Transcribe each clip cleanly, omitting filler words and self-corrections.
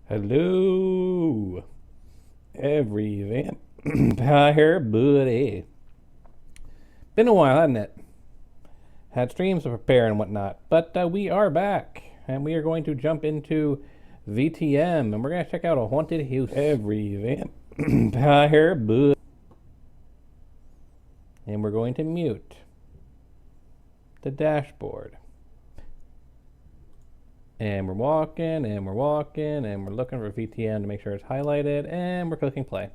Hello, every vampire buddy. Been a while, hasn't it? Had streams to prepare and whatnot, but we are back, and we are going to jump into VTM, and we're going to check out a haunted house. Every vampire buddy. And we're going to mute the dashboard. And we're walking, and we're walking, and we're looking for VTM to make sure it's highlighted, and we're clicking play.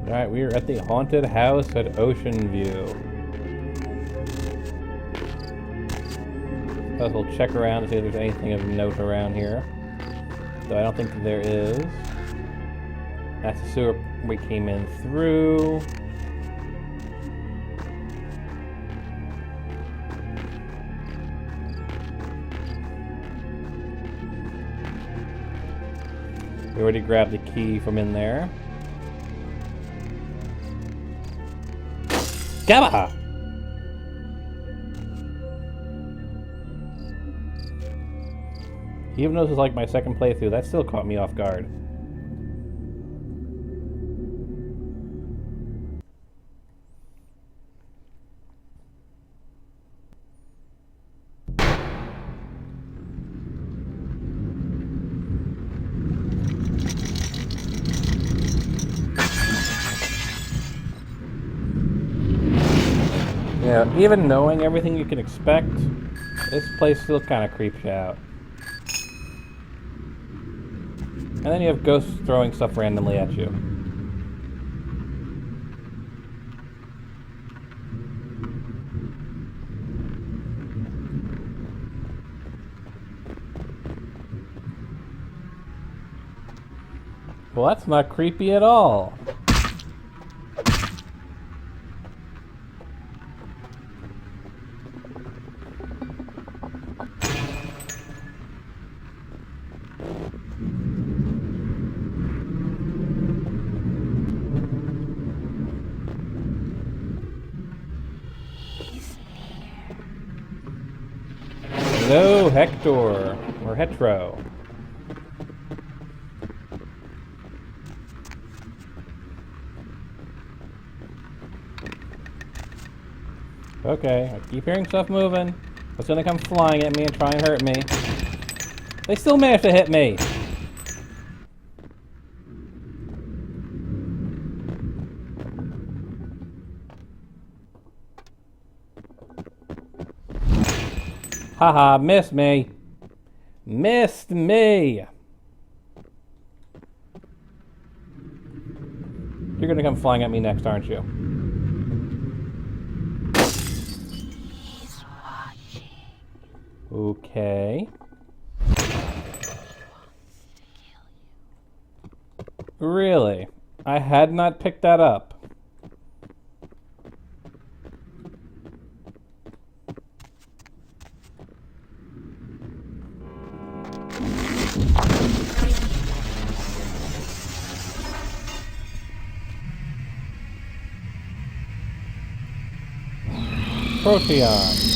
Alright, we are at the haunted house at Ocean View. Plus we'll check around to see if there's anything of note around here. Though I don't think there is. That's the sewer we came in through. We already grabbed the key from in there. Gabaha! Even though this is like my second playthrough, that still caught me off guard. Yeah, even knowing everything you can expect, this place still kind of creeps you out. And then you have ghosts throwing stuff randomly at you. Well, that's not creepy at all. Hello, Hector, or Hetro. Okay, I keep hearing stuff moving. It's gonna come flying at me and try and hurt me. They still managed to hit me! Haha, missed me. Missed me. You're gonna come flying at me next, aren't you? He's watching. Okay. Really? I had not picked that up. Proteon.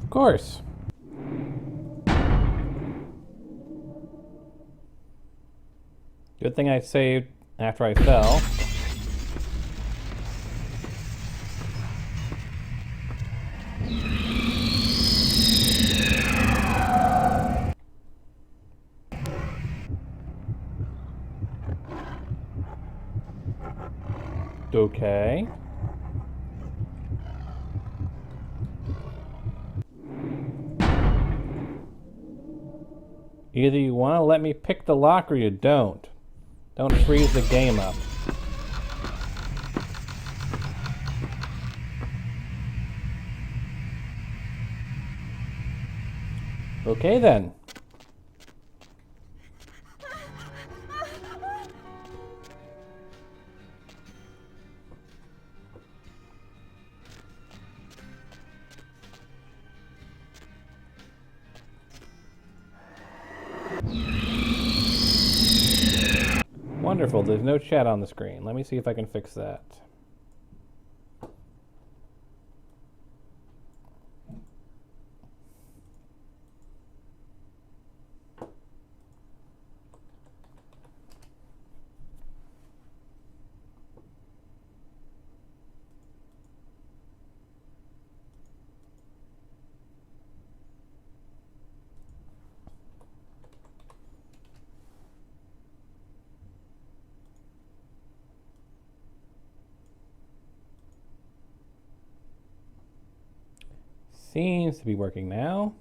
Of course. Good thing I saved after I fell. Okay. Either you want to let me pick the lock or you don't. Don't freeze the game up. Okay then. Wonderful, there's no chat on the screen. Let me see if I can fix that. Seems to be working now.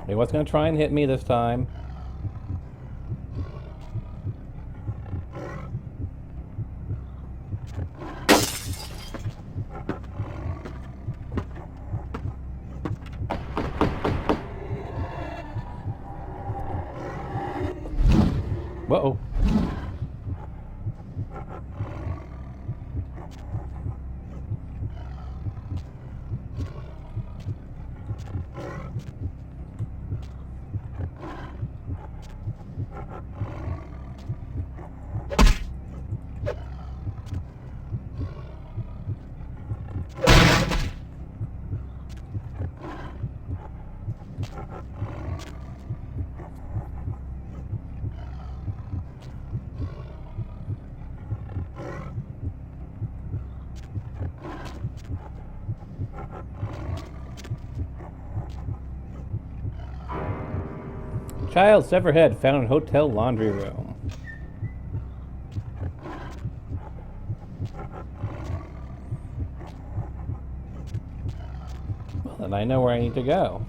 Hey, what's gonna try and hit me this time? Whoa. Child severed head found in hotel laundry room. Well, then I know where I need to go.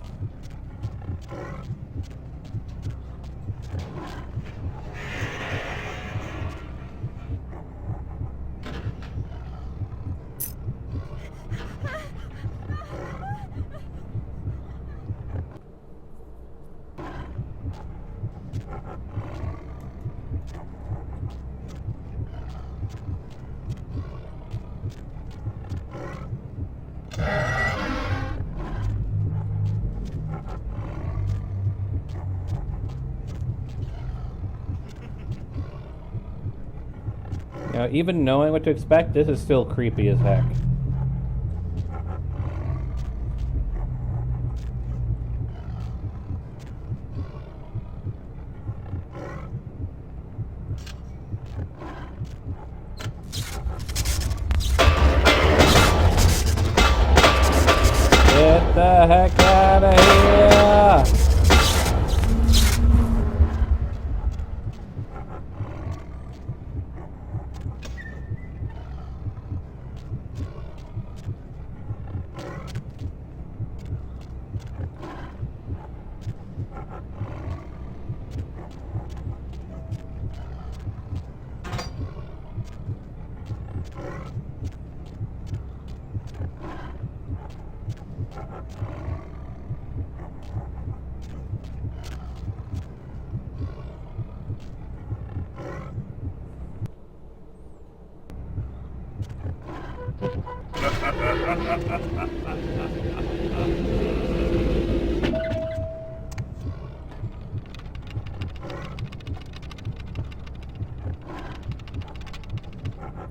Now, even knowing what to expect, this is still creepy as heck. Get the heck out of here!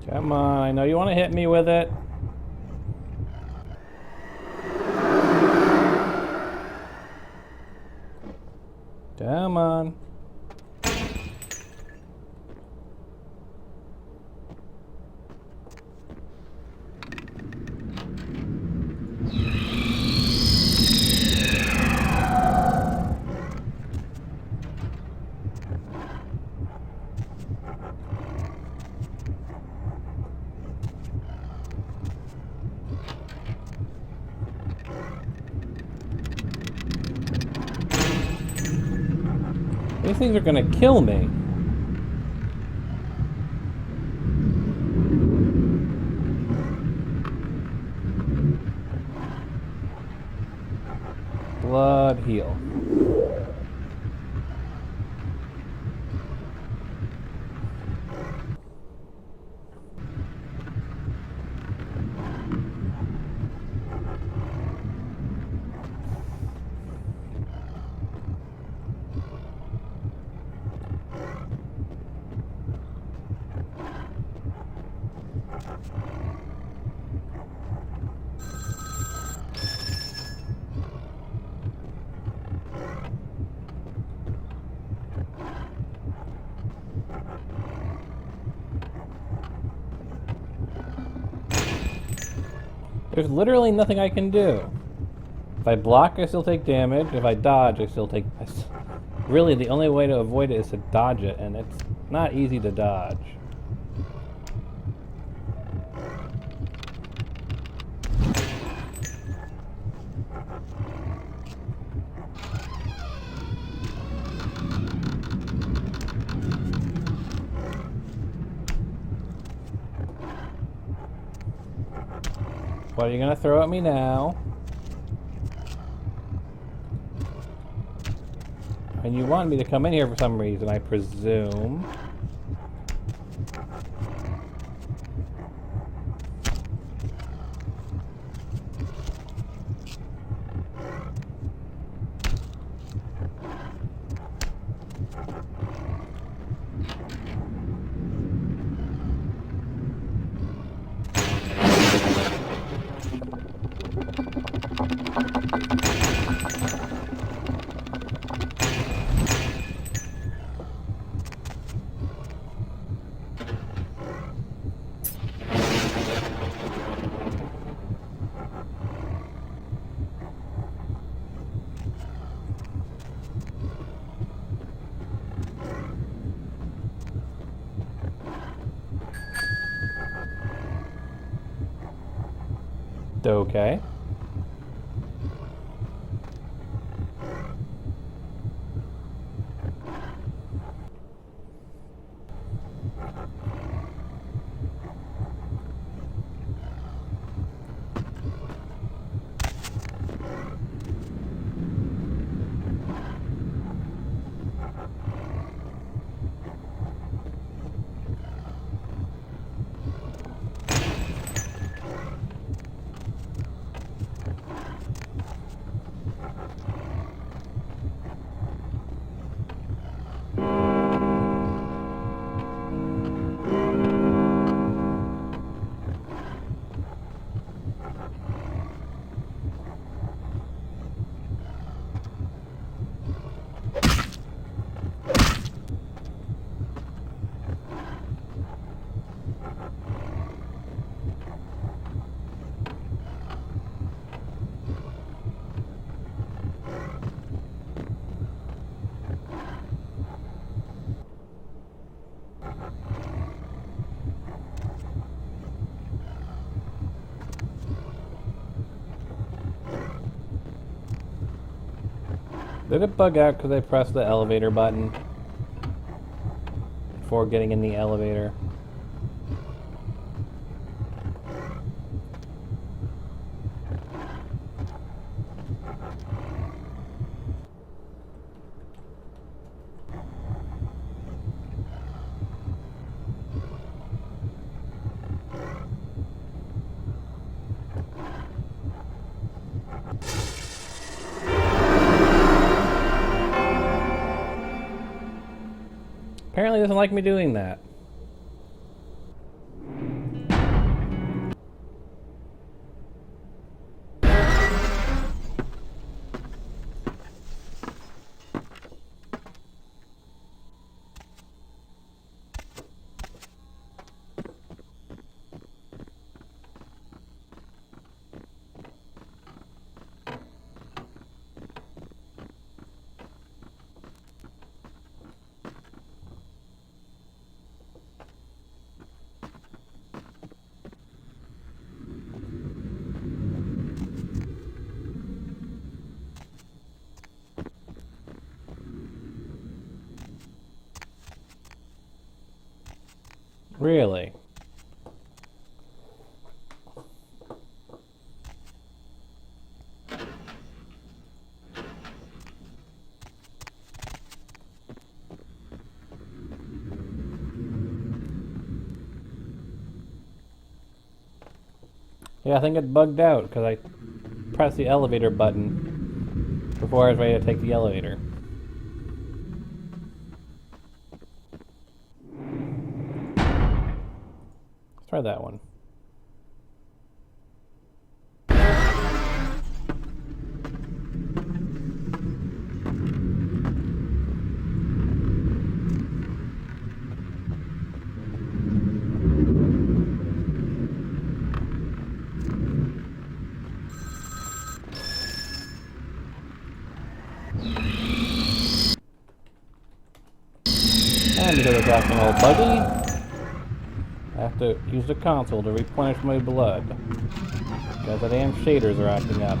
Come on, I know you want to hit me with it. Come on. These things are gonna kill me. Blood heal. There's literally nothing I can do. If I block, I still take damage. If I dodge, I still take... Really, the only way to avoid it is to dodge it, and it's not easy to dodge. What are you gonna throw at me now? And you want me to come in here for some reason, I presume. Okay. Did it bug out because I pressed the elevator button before getting in the elevator? Apparently doesn't like me doing that. Really? Yeah, I think it bugged out because I pressed the elevator button before I was ready to take the elevator. Let's try that one. And because it's acting all buggy, I have to use the console to replenish my blood. Because the damn shaders are acting up.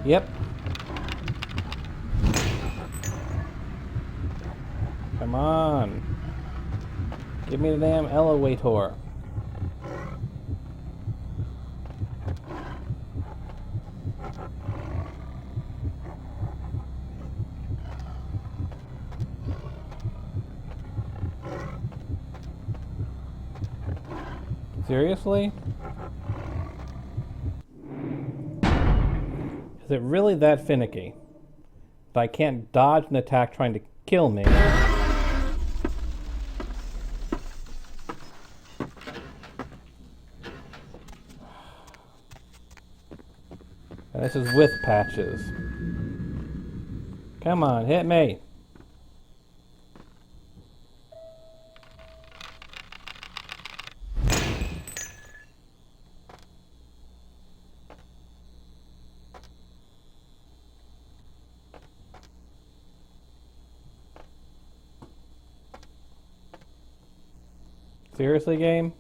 Yep. Come on. Give me the damn elevator. Seriously? Is it really that finicky? That I can't dodge an attack trying to kill me? And this is with patches. Come on, hit me! Seriously, game?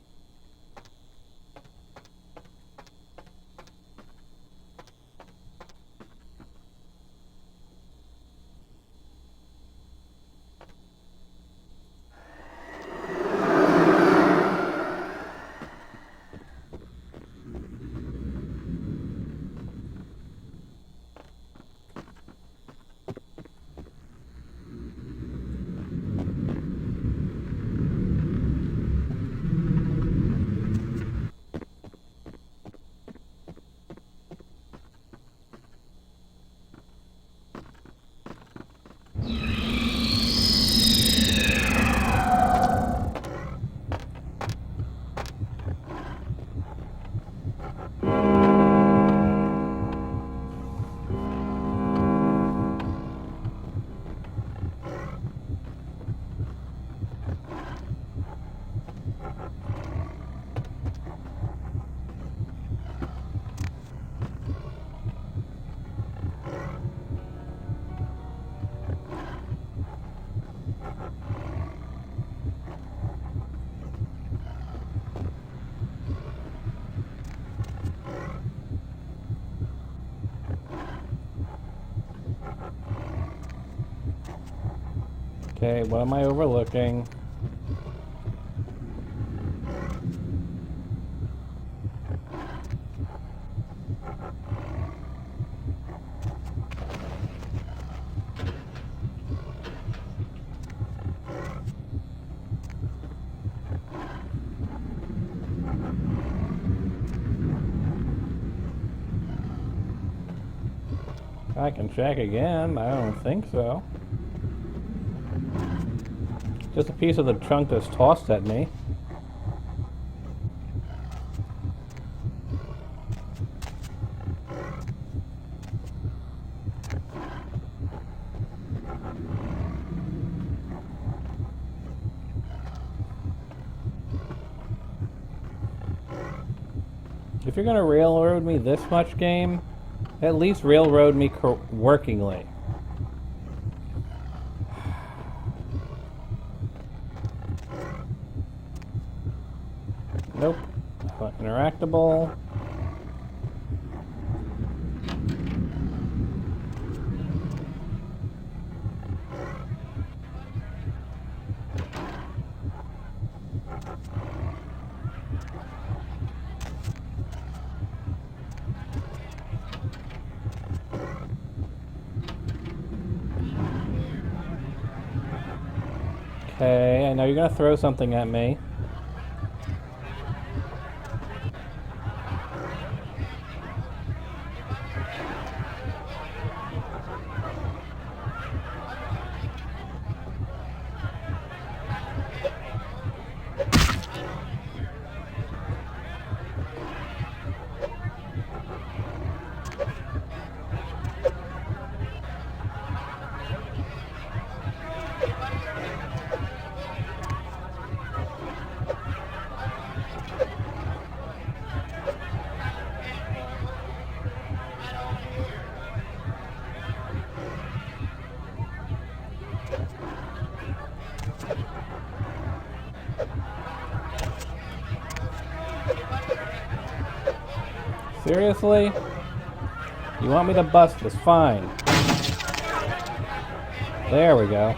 Okay, what am I overlooking? I can check again. I don't think so. Just a piece of the chunk that's tossed at me. If you're gonna railroad me this much, game, at least railroad me workingly. Nope. Interactable. Okay, I know you're gonna throw something at me. Seriously? You want me to bust this? Fine. There we go.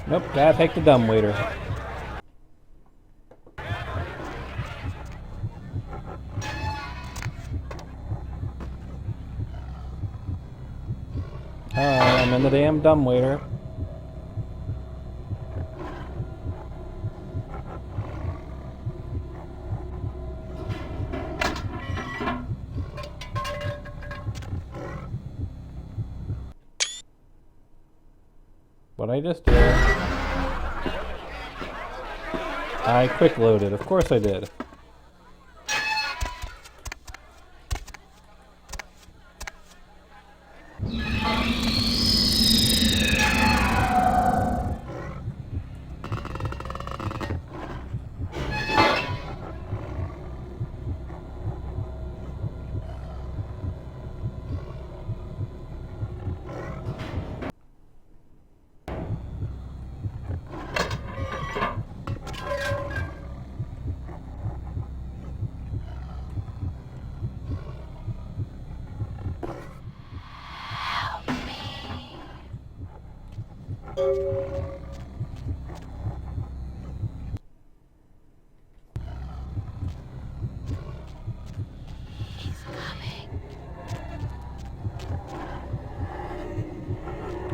Nope, gotta take the dumbwaiter. Alright, I'm in the damn dumbwaiter. What I just did. I quick loaded, of course I did.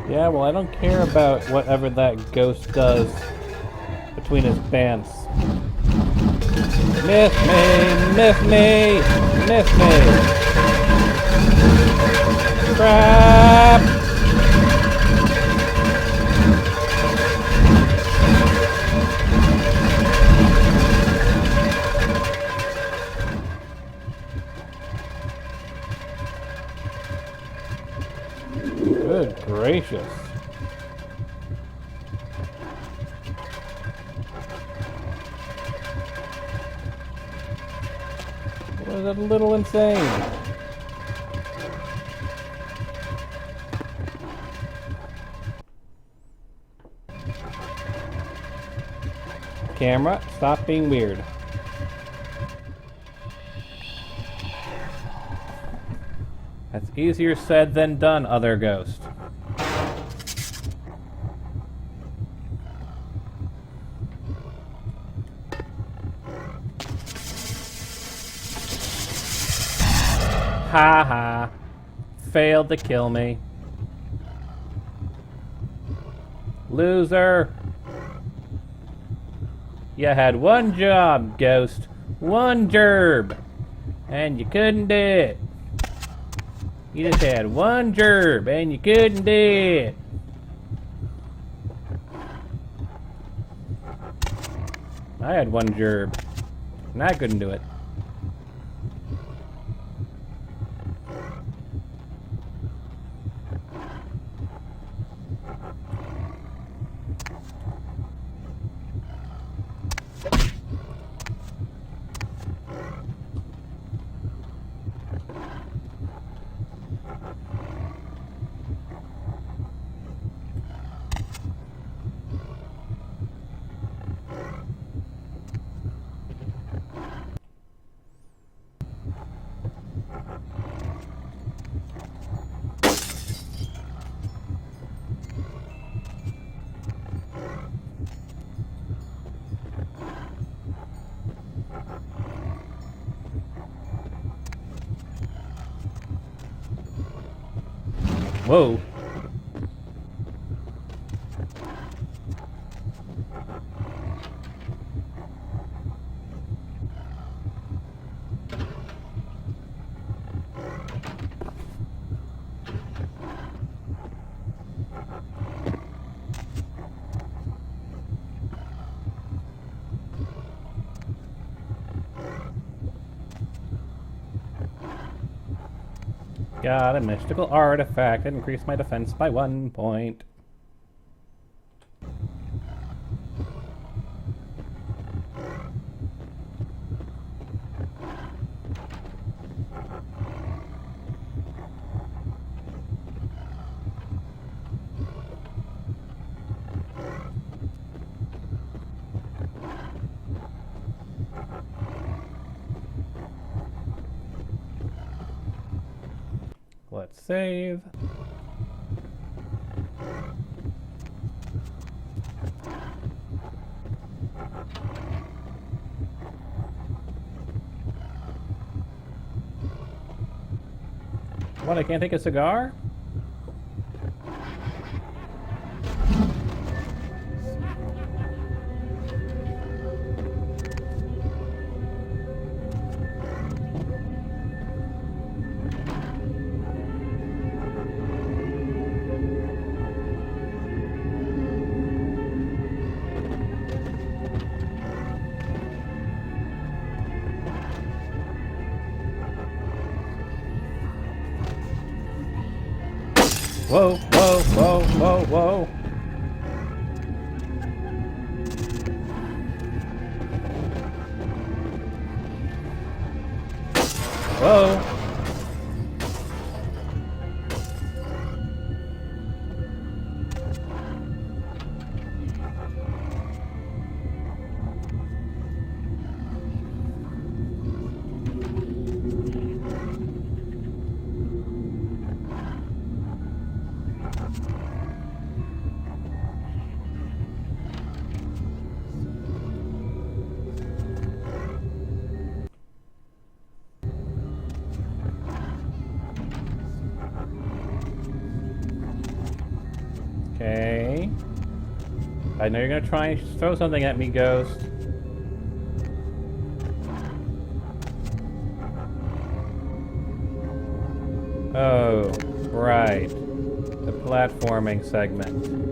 Yeah, well, I don't care about whatever that ghost does between his pants. Miss me! Miss me! Miss me! Crap! gracious. Was that a little insane? Camera, stop being weird. That's easier said than done, other ghost. Ha ha. Failed to kill me. Loser. You had one job, ghost. One gerb. And you couldn't do it. You just had one gerb and you couldn't do it. I had one gerb and I couldn't do it. Whoa. Got a mystical artifact that increased my defense by 1 point. Let's save. What, I can't take a cigar? Whoa, whoa, whoa, whoa, whoa. Whoa. Okay. I know you're gonna try and throw something at me, Ghost. Oh, right. The platforming segment.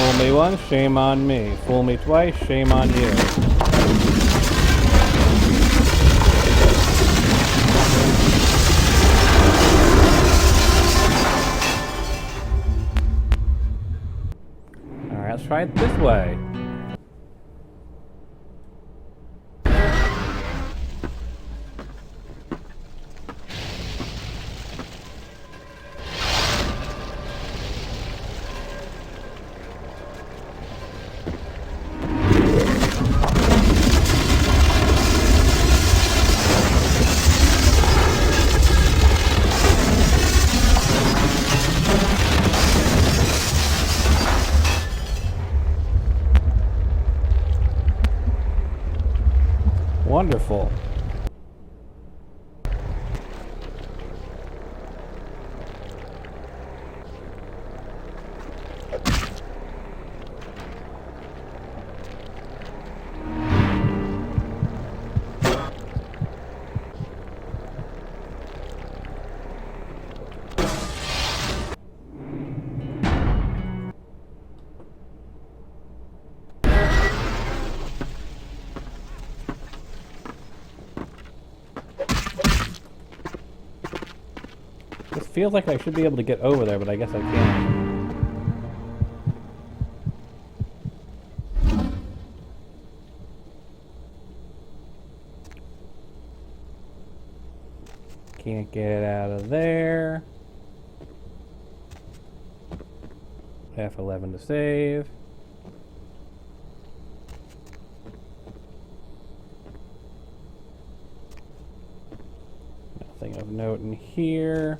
Fool me once, shame on me. Fool me twice, shame on you. Alright, let's try it this way. Wonderful. This feels like I should be able to get over there, but I guess I can't. Can't get out of there. F11 to save. Nothing of note in here.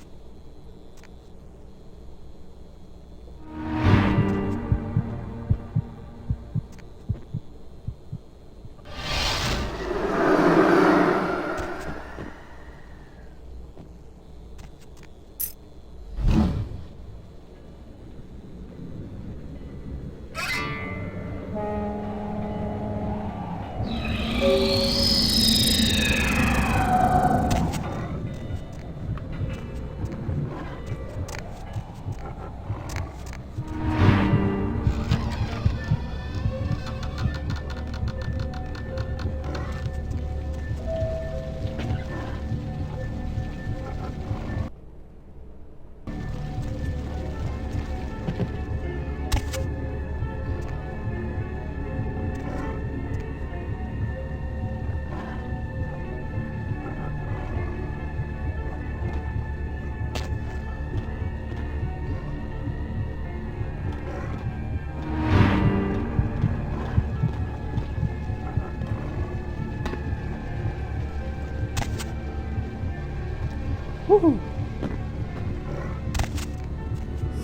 Woohoo!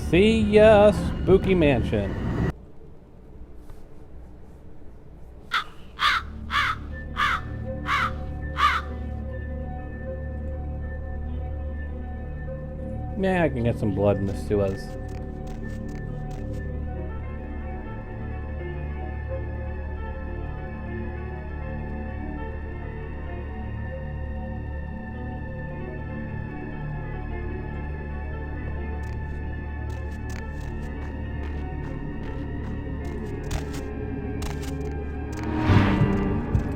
See ya, Spooky Mansion. Yeah, I can get some blood in the sewers.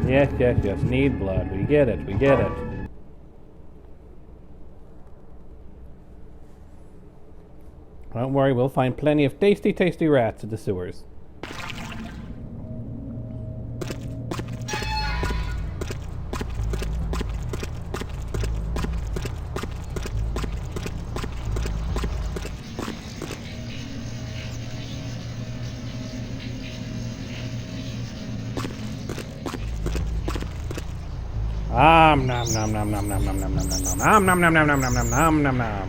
Yes, yes, yes. Need blood. We get it. We get it. Don't worry, we'll find plenty of tasty, tasty rats in the sewers. Nom nom nom nom nom nom nom nom nom nom nom nom nom nom nom nom nom nom nom nom.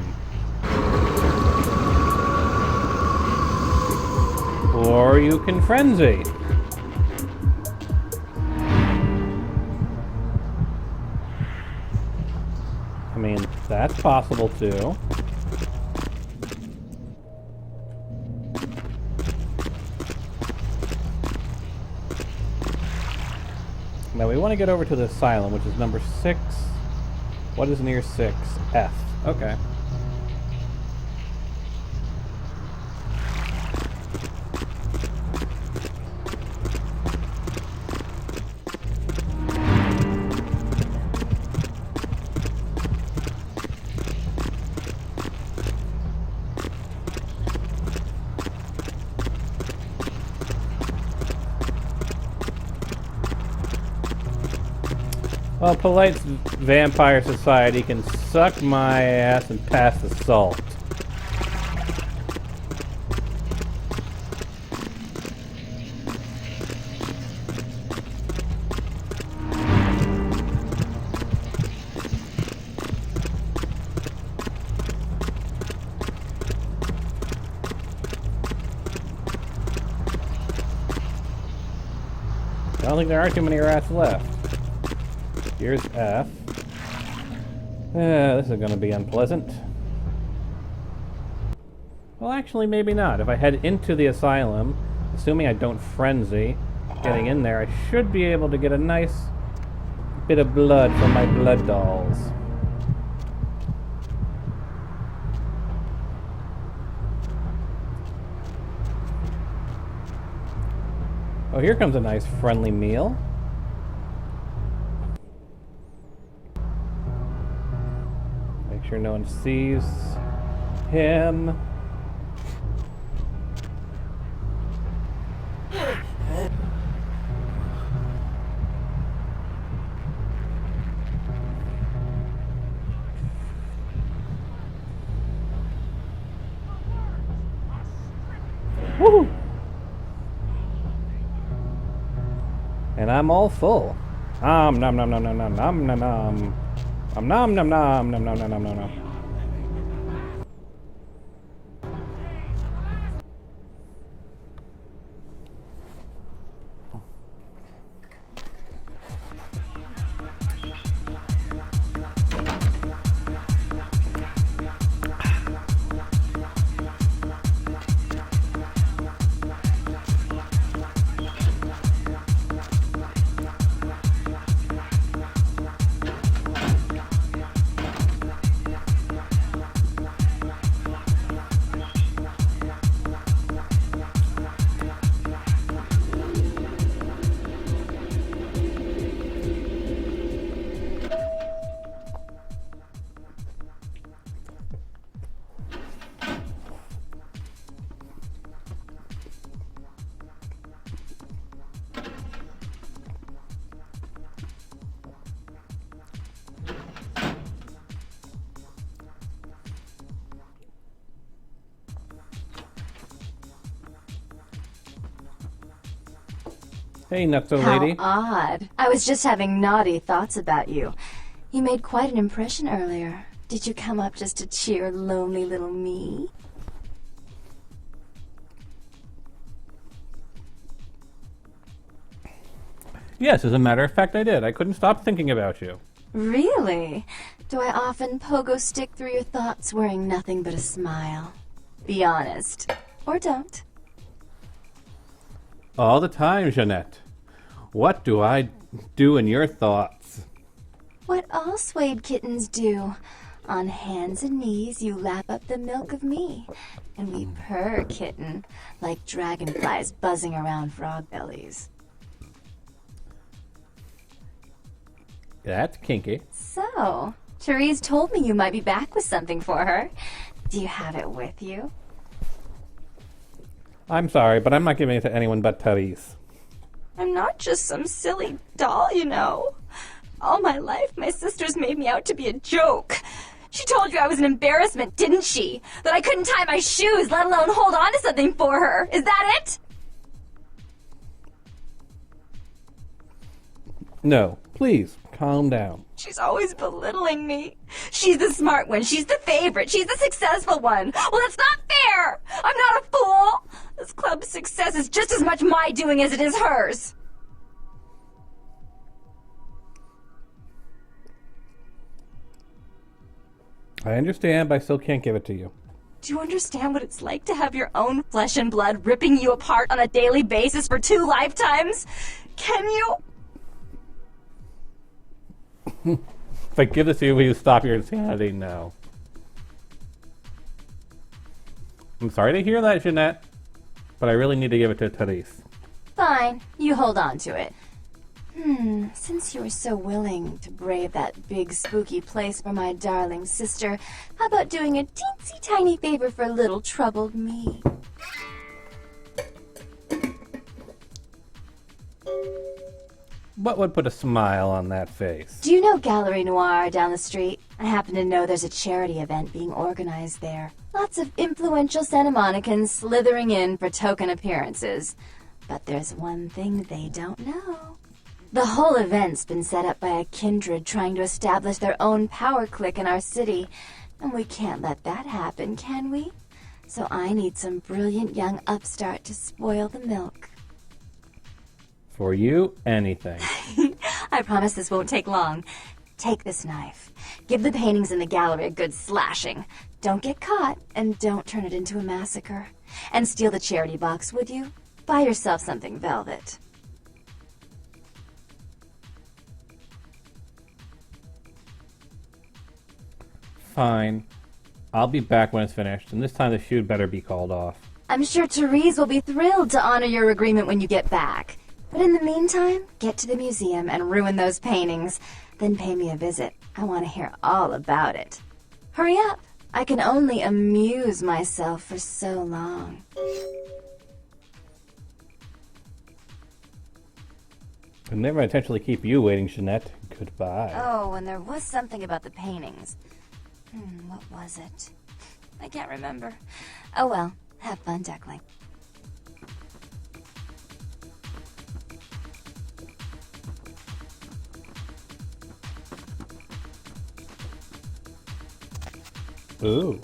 Or you can frenzy. I mean, that's possible too. Now we want to get over to the asylum, which is number 6. What is near 6? F. Okay. Well, polite vampire society can suck my ass and pass the salt. I don't think there are too many rats left. Here's F. This is going to be unpleasant. Well, actually, maybe not. If I head into the asylum, assuming I don't frenzy, getting in there, I should be able to get a nice bit of blood from my blood dolls. Oh, here comes a nice friendly meal. Make sure no one sees him. Woo! And I'm all full. Nom nom nom nom nom nom nom nom nom. Nom nom nom nom nom nom nom nom nom. Hey, Nutso lady. How odd. I was just having naughty thoughts about you. You made quite an impression earlier. Did you come up just to cheer lonely little me? Yes, as a matter of fact, I did. I couldn't stop thinking about you. Really? Do I often pogo stick through your thoughts wearing nothing but a smile? Be honest. Or don't. All the time, Jeanette. What do I do in your thoughts? What all swayed kittens do. On hands and knees you lap up the milk of me. And we purr, kitten, like dragonflies buzzing around frog bellies. That's kinky. So, Therese told me you might be back with something for her. Do you have it with you? I'm sorry, but I'm not giving it to anyone but Therese. I'm not just some silly doll, you know. All my life, my sisters made me out to be a joke. She told you I was an embarrassment, didn't she? That I couldn't tie my shoes, let alone hold on to something for her. Is that it? No, please, calm down. She's always belittling me. She's the smart one. She's the favorite. She's the successful one. Well, that's not fair. I'm not a fool. This club's success is just as much my doing as it is hers. I understand, but I still can't give it to you. Do you understand what it's like to have your own flesh and blood ripping you apart on a daily basis for 2 lifetimes? Can you? If I give this to you, will you stop your insanity? No. I'm sorry to hear that, Jeanette, but I really need to give it to Therese. Fine, you hold on to it. Since you were so willing to brave that big spooky place for my darling sister, how about doing a teensy tiny favor for little troubled me? What would put a smile on that face? Do you know Gallery Noir down the street? I happen to know there's a charity event being organized there. Lots of influential Santa Monicans slithering in for token appearances. But there's one thing they don't know. The whole event's been set up by a kindred trying to establish their own power clique in our city. And we can't let that happen, can we? So I need some brilliant young upstart to spoil the milk. For you, anything. I promise this won't take long. Take this knife. Give the paintings in the gallery a good slashing. Don't get caught, and don't turn it into a massacre. And steal the charity box, would you? Buy yourself something velvet. Fine. I'll be back when it's finished, and this time the shoot better be called off. I'm sure Therese will be thrilled to honor your agreement when you get back. But in the meantime, get to the museum and ruin those paintings. Then pay me a visit. I want to hear all about it. Hurry up. I can only amuse myself for so long. I'd never intentionally keep you waiting, Jeanette. Goodbye. Oh, and there was something about the paintings. What was it? I can't remember. Oh well, have fun, Duckling. Ooh.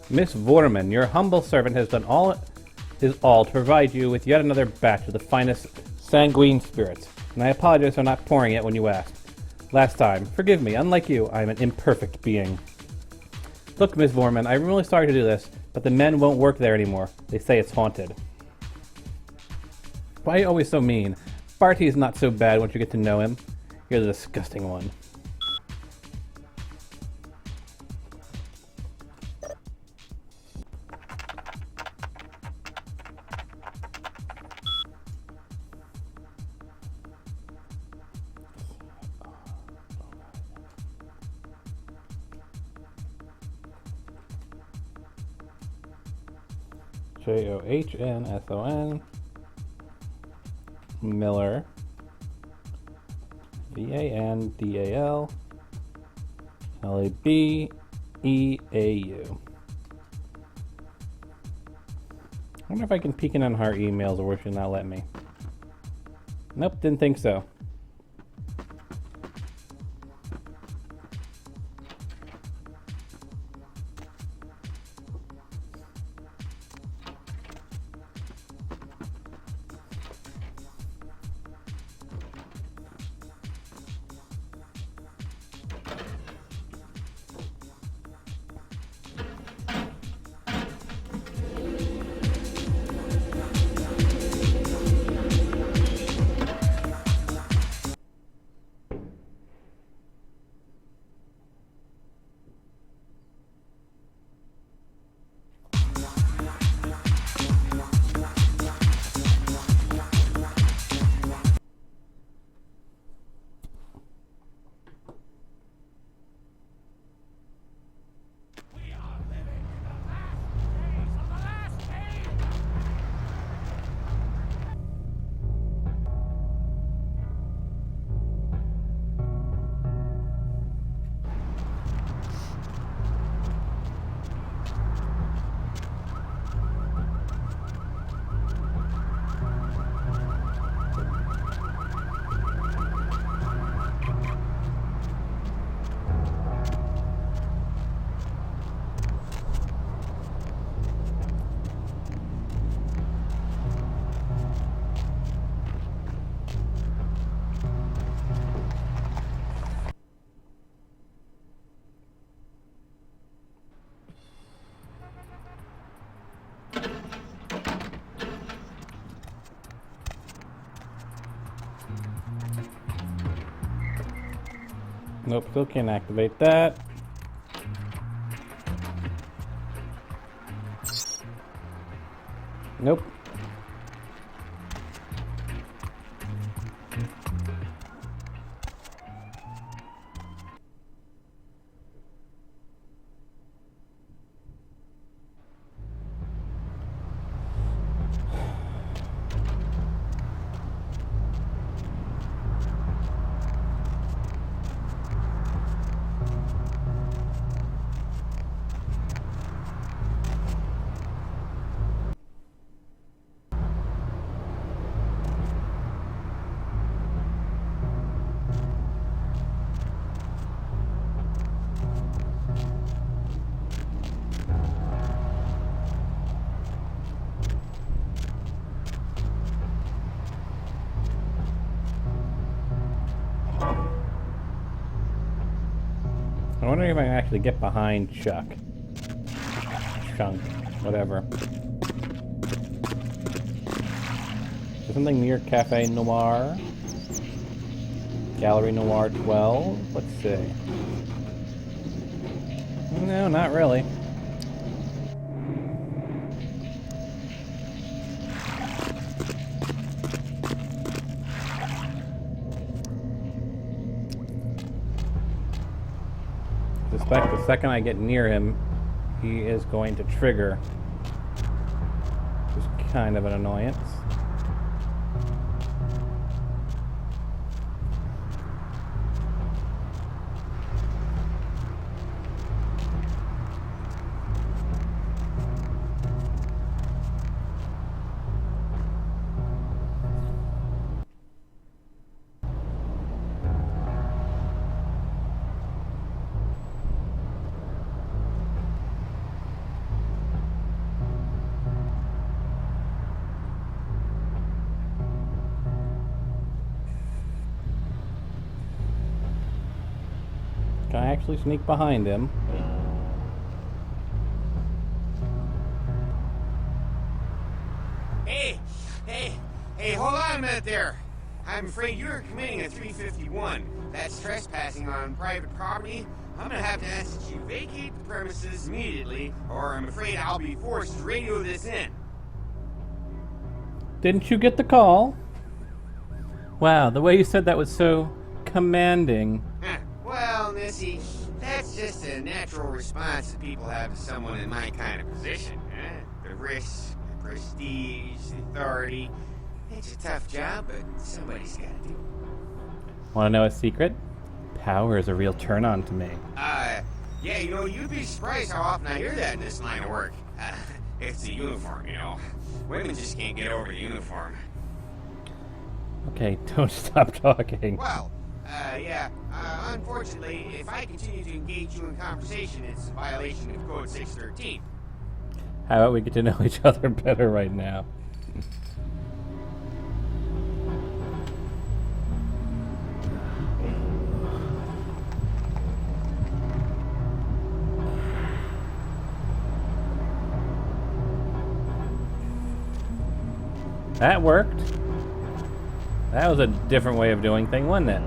Miss Vorman, your humble servant has done his all to provide you with yet another batch of the finest sanguine spirits, and I apologize for not pouring it when you asked. Last time, forgive me, unlike you, I am an imperfect being. Look, Miss Vorman, I'm really sorry to do this, but the men won't work there anymore. They say it's haunted. Why are you always so mean? Barty's not so bad once you get to know him. You're the disgusting one. Johnsson, Miller, Vandal, Lebeau. I wonder if I can peek in on her emails, or will she not let me? Nope, didn't think so. Nope, still can't activate that. Nope. I wonder if I can actually get behind Chuck. Chunk. Whatever. Is there something near Cafe Noir? Gallery Noir 12? Let's see. No, not really. I suspect the second I get near him, he is going to trigger. Which is kind of an annoyance. Can I actually sneak behind him? Hey, hold on a minute there. I'm afraid you're committing a 351. That's trespassing on private property. I'm gonna have to ask that you vacate the premises immediately, or I'm afraid I'll be forced to radio this in. Didn't you get the call? Wow, the way you said that was so commanding. Well, Missy, that's just a natural response that people have to someone in my kind of position. The risks, the prestige, the authority. It's a tough job, but somebody's got to do it. Want to know a secret? Power is a real turn-on to me. Yeah, you'd be surprised how often I hear that in this line of work. It's the uniform, Women just can't get over the uniform. Okay, don't stop talking. Well, unfortunately, if I continue to engage you in conversation, it's a violation of Code 613. How about we get to know each other better right now? That worked. That was a different way of doing things, wasn't it?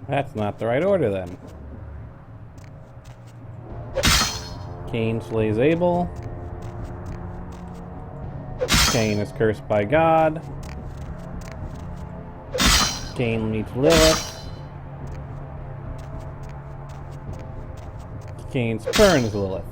That's not the right order then. Cain slays Abel. Cain is cursed by God. Cain meets Lilith. Cain spurns Lilith.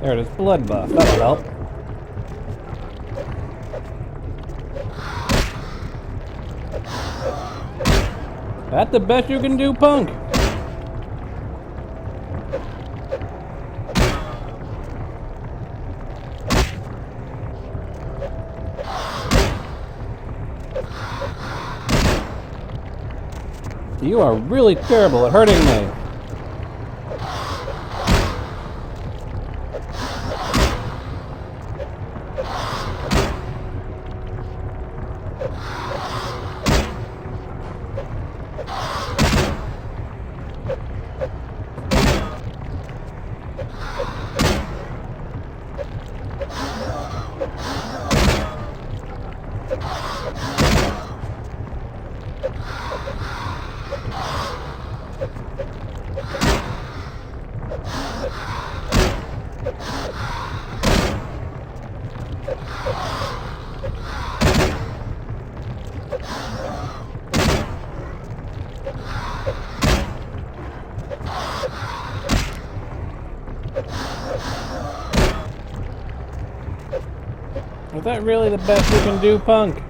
There it is, blood buff. That'll help. That's the best you can do, punk. You are really terrible at hurting me. Is that really the best you can do, punk?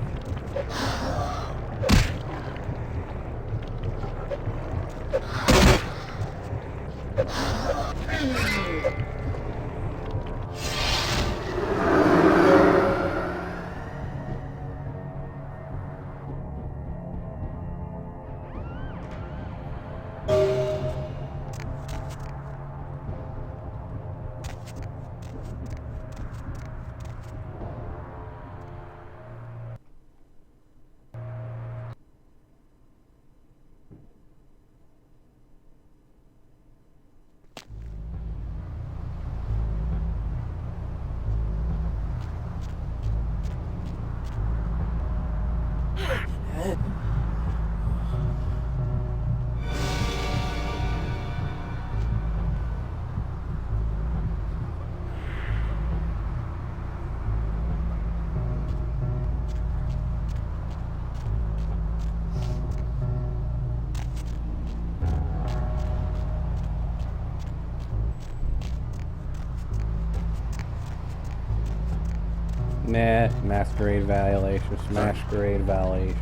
Nah, masquerade violation, masquerade violation.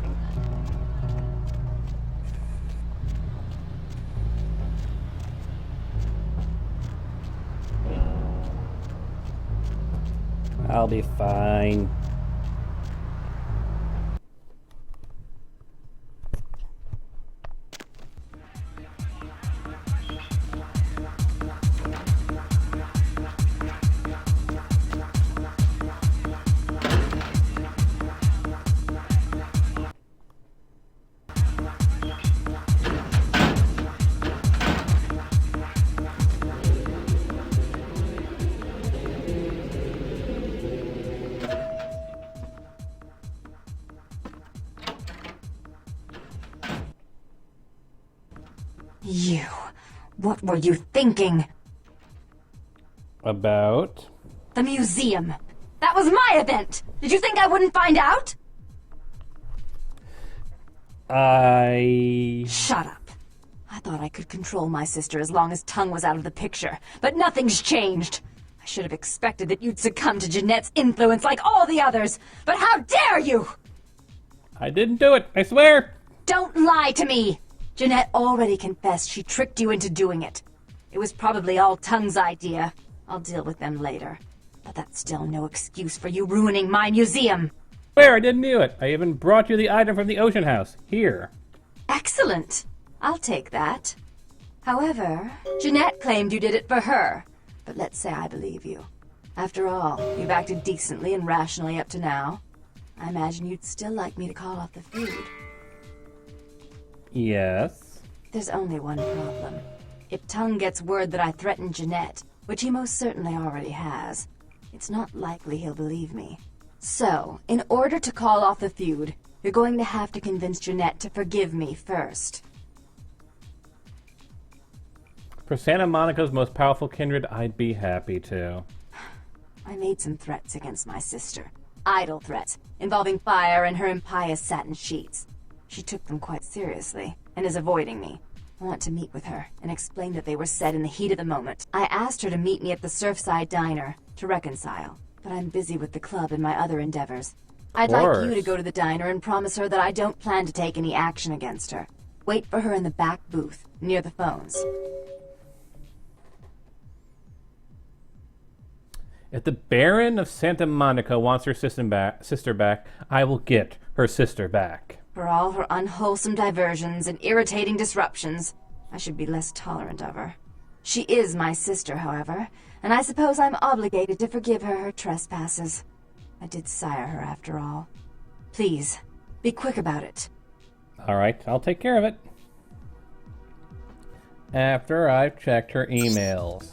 I'll be fine. You. What were you thinking? About? The museum. That was my event. Did you think I wouldn't find out? Shut up. I thought I could control my sister as long as Tongue was out of the picture, but nothing's changed. I should have expected that you'd succumb to Jeanette's influence like all the others, but how dare you! I didn't do it, I swear! Don't lie to me! Jeanette already confessed she tricked you into doing it. It was probably all Tongue's idea. I'll deal with them later. But that's still no excuse for you ruining my museum. Where? I didn't do it. I even brought you the item from the Ocean House. Here. Excellent. I'll take that. However, Jeanette claimed you did it for her. But let's say I believe you. After all, you've acted decently and rationally up to now. I imagine you'd still like me to call off the feud. Yes. There's only one problem. If Tongue gets word that I threatened Jeanette, which he most certainly already has, it's not likely he'll believe me. So, in order to call off the feud, you're going to have to convince Jeanette to forgive me first. For Santa Monica's most powerful kindred, I'd be happy to. I made some threats against my sister. Idle threats, involving fire and her impious satin sheets. She took them quite seriously, and is avoiding me. I want to meet with her and explain that they were said in the heat of the moment. I asked her to meet me at the Surfside Diner to reconcile, but I'm busy with the club and my other endeavors. I'd like you to go to the diner and promise her that I don't plan to take any action against her. Wait for her in the back booth, near the phones. If the Baron of Santa Monica wants her sister back, I will get her sister back. For all her unwholesome diversions and irritating disruptions, I should be less tolerant of her. She is my sister, however, and I suppose I'm obligated to forgive her trespasses. I did sire her after all. Please, be quick about it. All right, I'll take care of it. After I've checked her emails.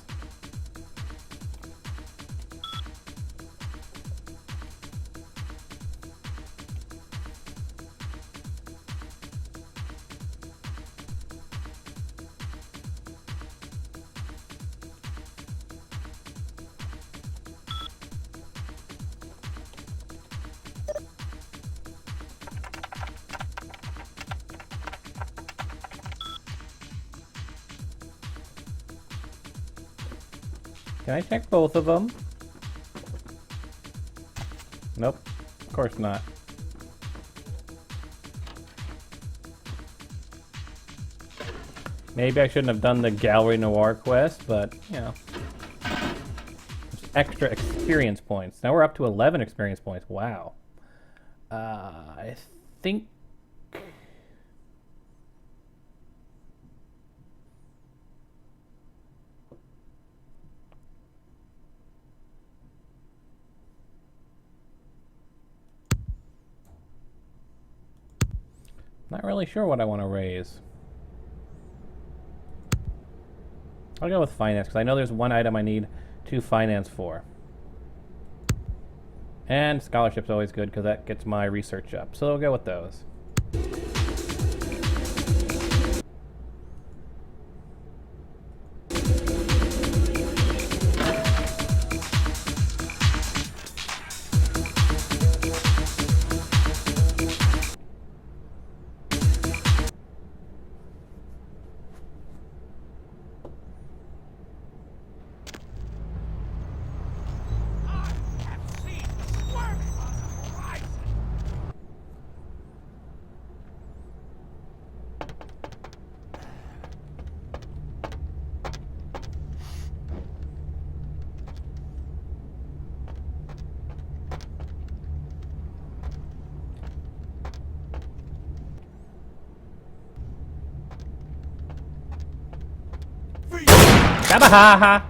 Can I check both of them? Nope, of course not. Maybe I shouldn't have done the Gallery Noir quest, but, you know. Extra experience points. Now we're up to 11 experience points. Wow. I think... Not really sure what I want to raise. I'll go with finance, because I know there's one item I need 2 finance for. And scholarship's always good, because that gets my research up. So I'll go with those. Kabahaha!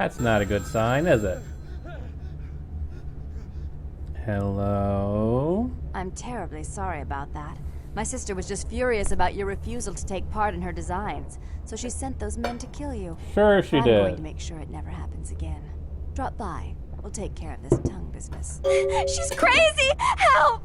That's not a good sign, is it? Hello? I'm terribly sorry about that. My sister was just furious about your refusal to take part in her designs, so she sent those men to kill you. Sure she I'm going to did. make sure it never happens again. Drop by. We'll take care of this tongue business. She's crazy! Help!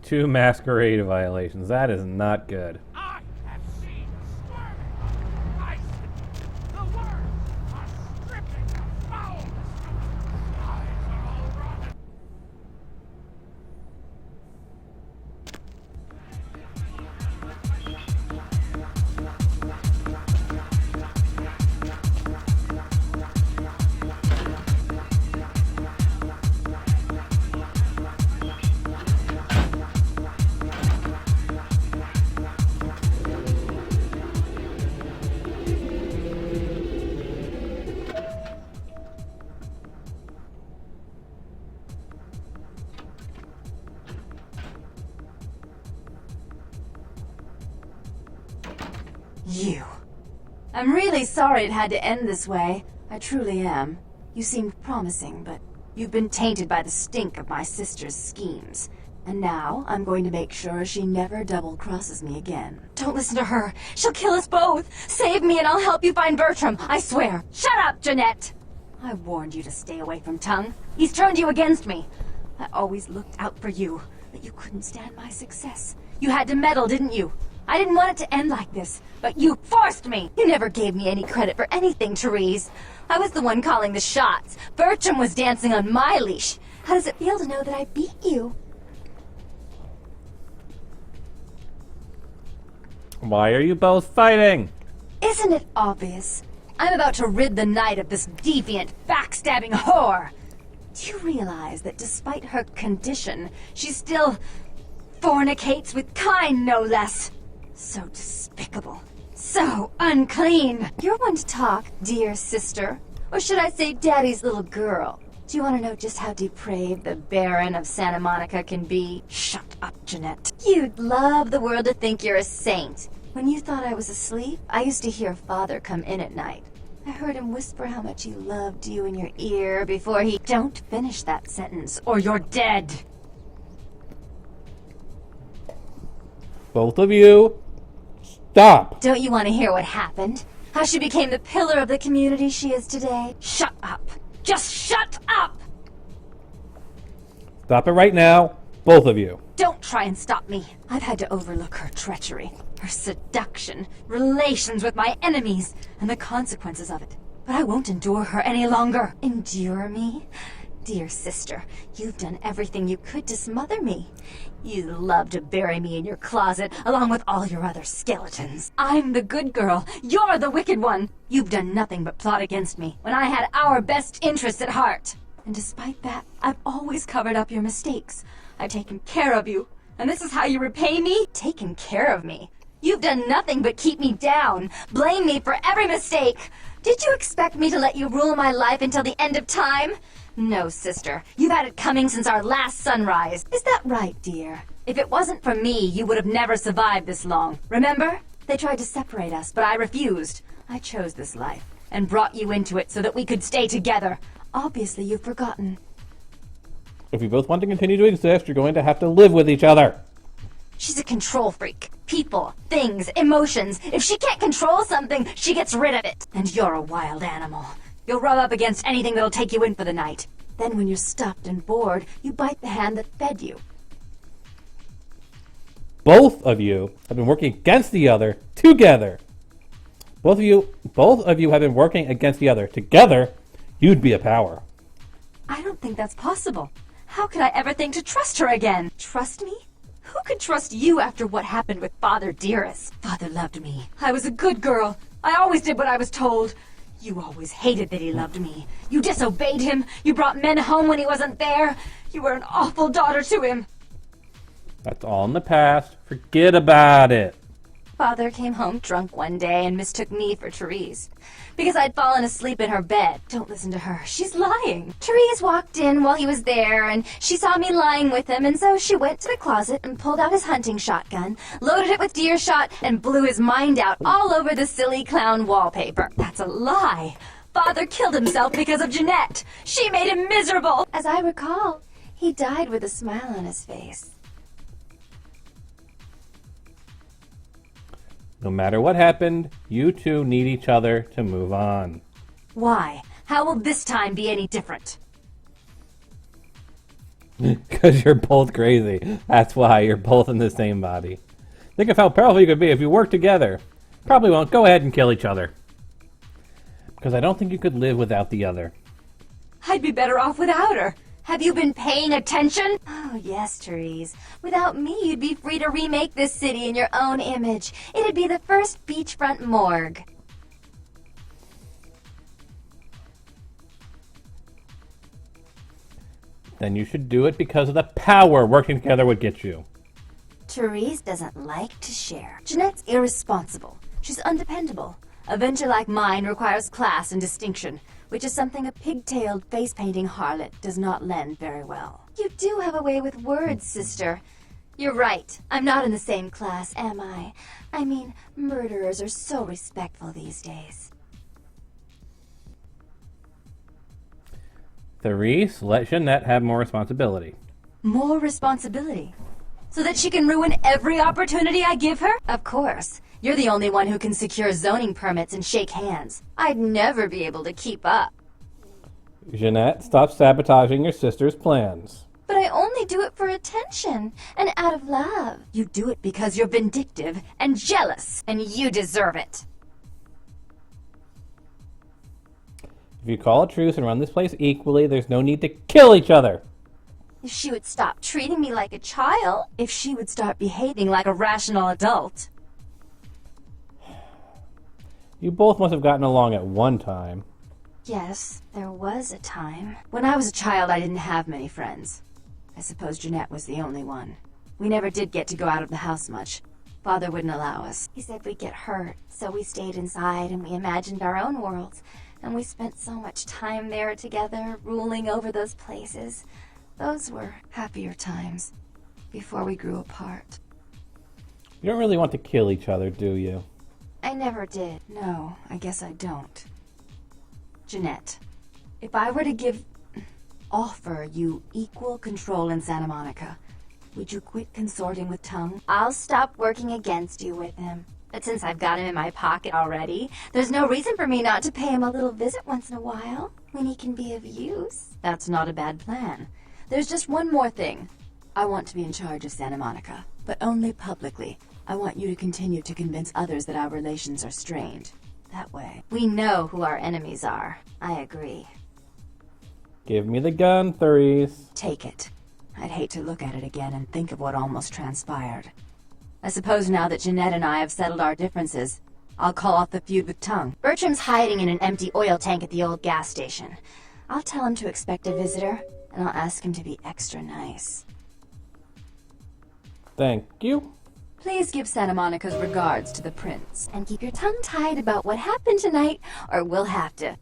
Two masquerade violations. That is not good. I have seen squirming. I see the words are stripping the foulness. Eyes are all rotten. You. I'm really sorry it had to end this way. I truly am. You seemed promising, but you've been tainted by the stink of my sister's schemes. And now I'm going to make sure she never double-crosses me again. Don't listen to her. She'll kill us both. Save me and I'll help you find Bertram. I swear. Shut up, Jeanette! I warned you to stay away from Tongue. He's turned you against me. I always looked out for you, but you couldn't stand my success. You had to meddle, didn't you? I didn't want it to end like this, but you forced me! You never gave me any credit for anything, Therese. I was the one calling the shots. Bertram was dancing on my leash. How does it feel to know that I beat you? Why are you both fighting? Isn't it obvious? I'm about to rid the night of this deviant, backstabbing whore! Do you realize that despite her condition, she still fornicates with Kine, no less? So despicable. So unclean. You're one to talk, dear sister. Or should I say daddy's little girl? Do you want to know just how depraved the Baron of Santa Monica can be? Shut up, Jeanette. You'd love the world to think you're a saint. When you thought I was asleep, I used to hear Father come in at night. I heard him whisper how much he loved you in your ear before he... Don't finish that sentence, or you're dead. Both of you, stop! Don't you want to hear what happened? How she became the pillar of the community she is today? Shut up. Just shut up! Stop it right now, both of you. Don't try and stop me. I've had to overlook her treachery, her seduction, relations with my enemies, and the consequences of it. But I won't endure her any longer. Endure me? Dear sister, you've done everything you could to smother me. You'd love to bury me in your closet, along with all your other skeletons. I'm the good girl. You're the wicked one. You've done nothing but plot against me, when I had our best interests at heart. And despite that, I've always covered up your mistakes. I've taken care of you. And this is how you repay me? Taken care of me. You've done nothing but keep me down, blame me for every mistake. Did you expect me to let you rule my life until the end of time? No, sister. You've had it coming since our last sunrise. Is that right, dear? If it wasn't for me, you would have never survived this long. Remember? They tried to separate us, but I refused. I chose this life, and brought you into it so that we could stay together. Obviously, you've forgotten. If you both want to continue to exist, you're going to have to live with each other. She's a control freak. People, things, emotions. If she can't control something, she gets rid of it. And you're a wild animal. You'll rub up against anything that'll take you in for the night. Then when you're stuffed and bored, you bite the hand that fed you. Both of you have been working against the other together. Both of you have been working against the other together. You'd be a power. I don't think that's possible. How could I ever think to trust her again? Trust me? Who could trust you after what happened with Father Dearest? Father loved me. I was a good girl. I always did what I was told. You always hated that he loved me. You disobeyed him. You brought men home when he wasn't there. You were an awful daughter to him. That's all in the past. Forget about it. Father came home drunk one day and mistook me for Therese. Because I'd fallen asleep in her bed. Don't listen to her. She's lying. Therese walked in while he was there, and she saw me lying with him, and so she went to the closet and pulled out his hunting shotgun, loaded it with deer shot, and blew his mind out all over the silly clown wallpaper. That's a lie. Father killed himself because of Jeanette. She made him miserable. As I recall, he died with a smile on his face. No matter what happened, you two need each other to move on. Why? How will this time be any different? Because you're both crazy. That's why you're both in the same body. Think of how powerful you could be if you work together. Probably won't. Go ahead and kill each other. Because I don't think you could live without the other. I'd be better off without her. Have you been paying attention? Oh, yes, Therese. Without me, you'd be free to remake this city in your own image. It'd be the first beachfront morgue. Then you should do it because of the power working together would get you. Therese doesn't like to share. Jeanette's irresponsible. She's undependable. A venture like mine requires class and distinction, which is something a pigtailed, face-painting harlot does not lend very well. You do have a way with words, sister. You're right. I'm not in the same class, am I? I mean, murderers are so respectful these days. Therese, let Jeanette have more responsibility. More responsibility? So that she can ruin every opportunity I give her? Of course. You're the only one who can secure zoning permits and shake hands. I'd never be able to keep up. Jeanette, stop sabotaging your sister's plans. But I only do it for attention and out of love. You do it because you're vindictive and jealous, and you deserve it. If you call a truce and run this place equally, there's no need to kill each other. If she would stop treating me like a child, if she would start behaving like a rational adult. You both must have gotten along at one time. Yes, there was a time. When I was a child, I didn't have many friends. I suppose Jeanette was the only one. We never did get to go out of the house much. Father wouldn't allow us. He said we'd get hurt, so we stayed inside and we imagined our own worlds. And we spent so much time there together, ruling over those places. Those were happier times, before we grew apart. You don't really want to kill each other, do you? I never did. No, I guess I don't. Jeanette, if I were to offer you equal control in Santa Monica, would you quit consorting with Tongue? I'll stop working against you with him. But since I've got him in my pocket already, there's no reason for me not to pay him a little visit once in a while, when he can be of use. That's not a bad plan. There's just one more thing. I want to be in charge of Santa Monica, but only publicly. I want you to continue to convince others that our relations are strained. That way, we know who our enemies are. I agree. Give me the gun, Therese. Take it. I'd hate to look at it again and think of what almost transpired. I suppose now that Jeanette and I have settled our differences, I'll call off the feud with Tongue. Bertram's hiding in an empty oil tank at the old gas station. I'll tell him to expect a visitor, and I'll ask him to be extra nice. Thank you. Please give Santa Monica's regards to the prince. And keep your tongue tied about what happened tonight, or we'll have to.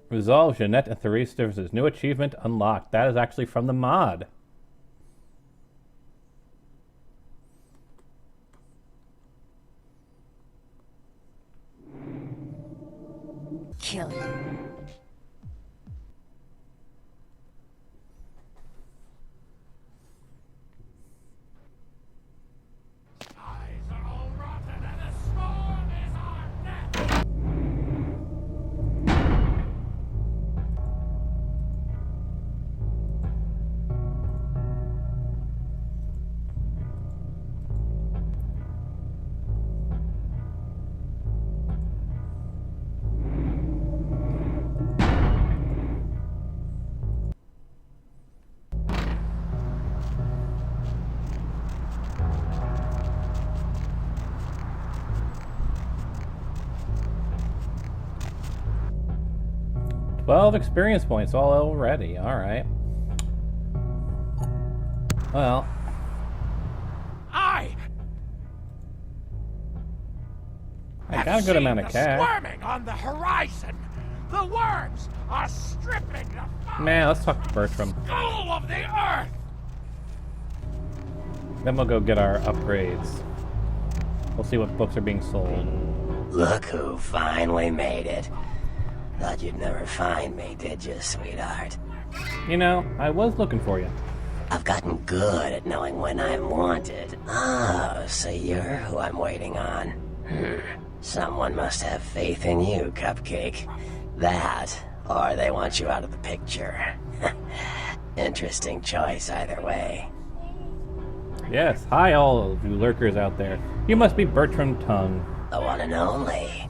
Resolve Jeanette and Therese differences. New achievement unlocked. That is actually from the mod. Kill you. Eyes are all rotten and the storm is our neck. Twelve experience points all already. All right. Well, I I got a good amount of the cash. squirming on the horizon. The worms are stripping the Man, let's talk to Bertram. skull of the earth. Then we'll go get our upgrades. We'll see what books are being sold. Look who finally made it. Thought you'd never find me, did you, sweetheart? You know, I was looking for you. I've gotten good at knowing when I'm wanted. Oh, so you're who I'm waiting on. Someone must have faith in you, Cupcake. That, or they want you out of the picture. Interesting choice either way. Yes, hi all of you lurkers out there. You must be Bertram Tongue. The one and only.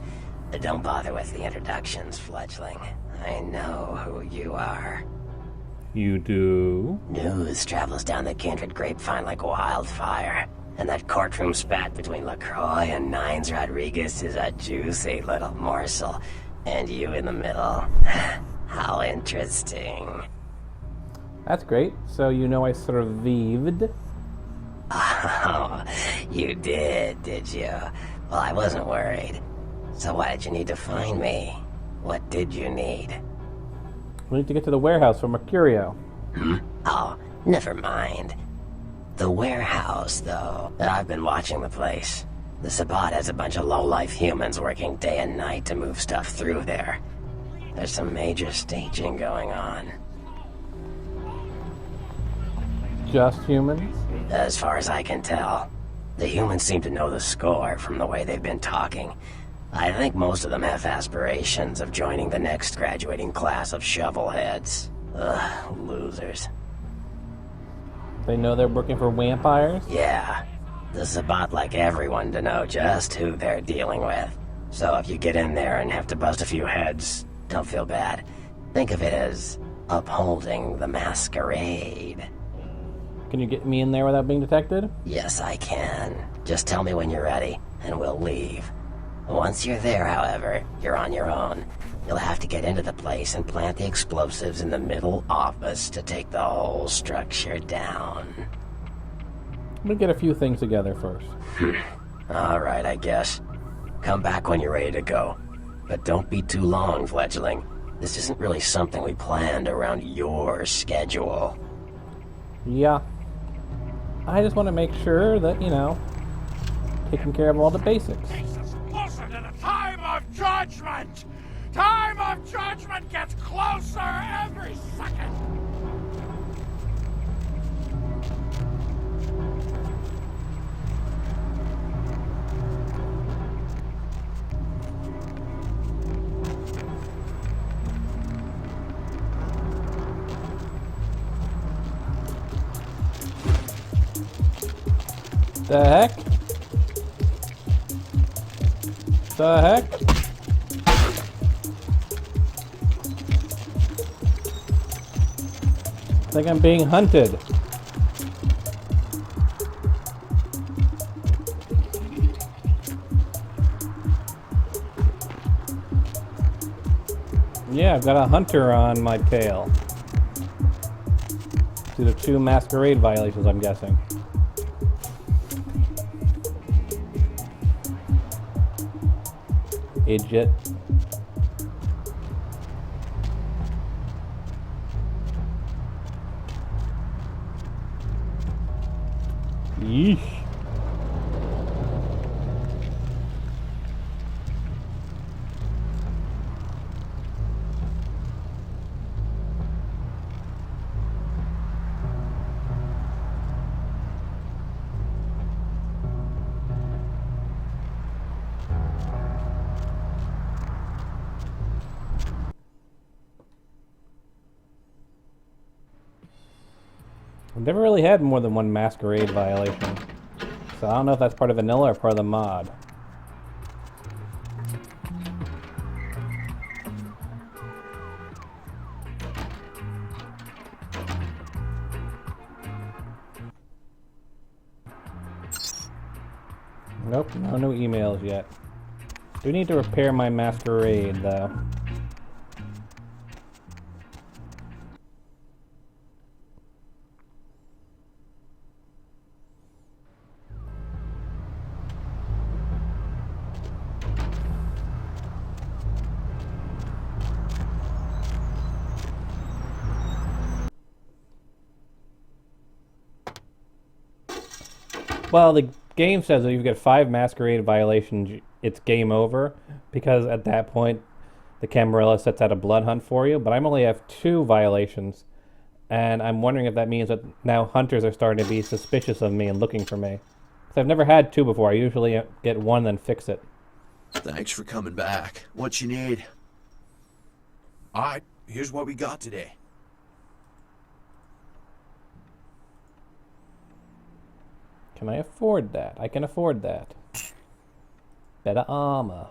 Don't bother with the introductions, fledgling. I know who you are. You do? News travels down the kindred grapevine like wildfire. And that courtroom spat between LaCroix and Nines Rodriguez is a juicy little morsel. And you in the middle. How interesting. That's great. So you know I survived. Oh, you did you? Well, I wasn't worried. So why did you need to find me? What did you need? We need to get to the warehouse for Mercurio. Oh, never mind. The warehouse, though. I've been watching the place. The Sabbat has a bunch of low-life humans working day and night to move stuff through there. There's some major staging going on. Just humans? As far as I can tell. The humans seem to know the score from the way they've been talking. I think most of them have aspirations of joining the next graduating class of shovelheads. Ugh, losers. They know they're working for vampires? Yeah. The Sabbat like everyone to know just who they're dealing with. So if you get in there and have to bust a few heads, don't feel bad. Think of it as upholding the masquerade. Can you get me in there without being detected? Yes, I can. Just tell me when you're ready, and we'll leave. Once you're there, however, you're on your own. You'll have to get into the place and plant the explosives in the middle office to take the whole structure down. We'll get a few things together first. Alright, I guess. Come back when you're ready to go. But don't be too long, fledgling. This isn't really something we planned around your schedule. Yeah. I just want to make sure that, you know, taking care of all the basics. Takes us closer to the time of judgment. Time of judgment gets closer every second. The heck? The heck? I think I'm being hunted. Yeah, I've got a hunter on my tail. Due to 2 masquerade violations, I'm guessing. Idiot. Yeesh. I've never really had more than 1 masquerade violation. So I don't know if that's part of vanilla or part of the mod. Nope, no new emails yet. Do need to repair my masquerade though. Well, the game says that if you get 5 masquerade violations, it's game over, because at that point, the Camarilla sets out a blood hunt for you. But I only have 2 violations, and I'm wondering if that means that now hunters are starting to be suspicious of me and looking for me. Because I've never had 2 before. I usually get 1 then fix it. Thanks for coming back. What you need? Alright, here's what we got today. Can I afford that? I can afford that. Better armor.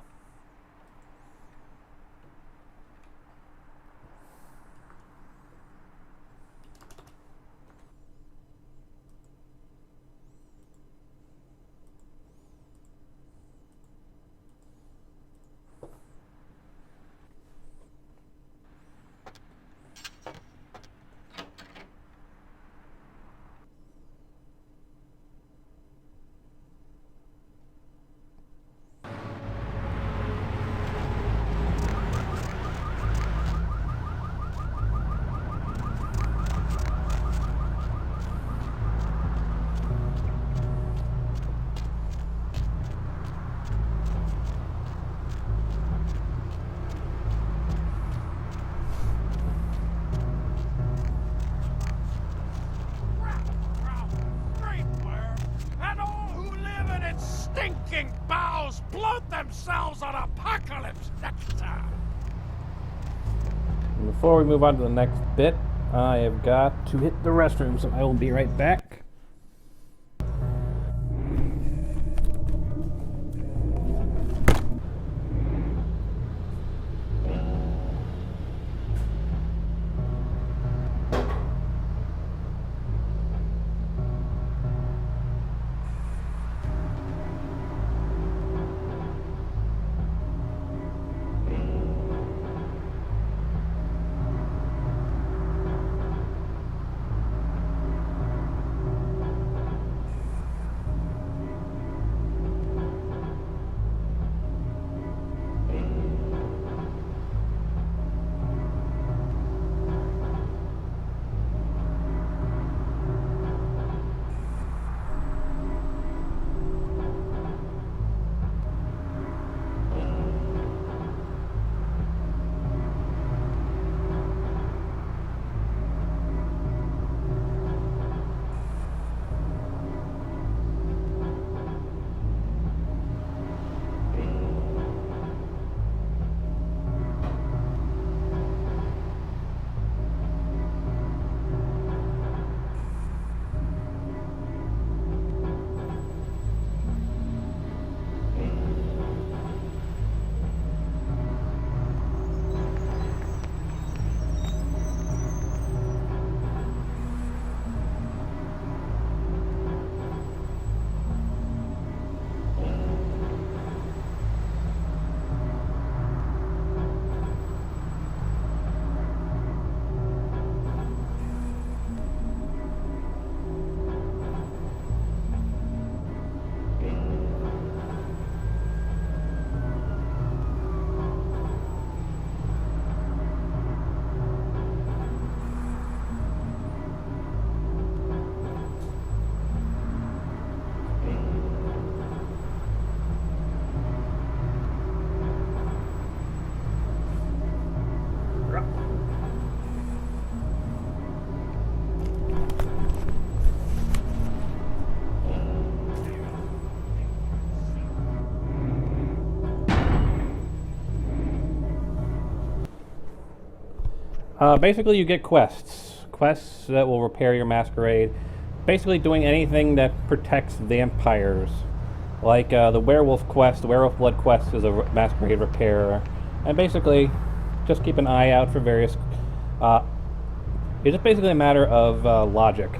And all who live in its stinking bowels bloat themselves on apocalypse nectar. And before we move on to the next bit, I have got to hit the restroom, so I will be right back. Basically, you get quests. Quests that will repair your masquerade. Basically, doing anything that protects vampires. Like the werewolf quest, the werewolf blood quest is a masquerade repairer. And basically, just keep an eye out for various... it's just basically a matter of logic.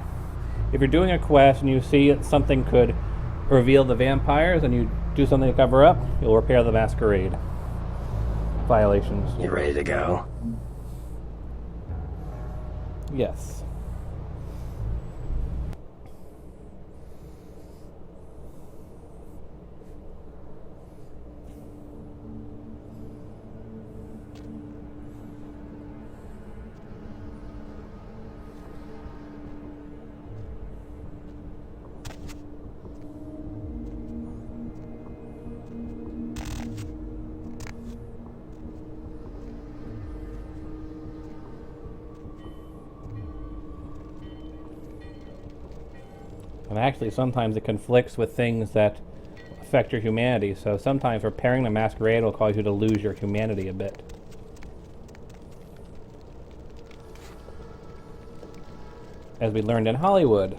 If you're doing a quest and you see that something could reveal the vampires and you do something to cover up, you'll repair the masquerade violations. You ready to go? Yes. And actually, sometimes it conflicts with things that affect your humanity. So sometimes repairing the masquerade will cause you to lose your humanity a bit. As we learned in Hollywood.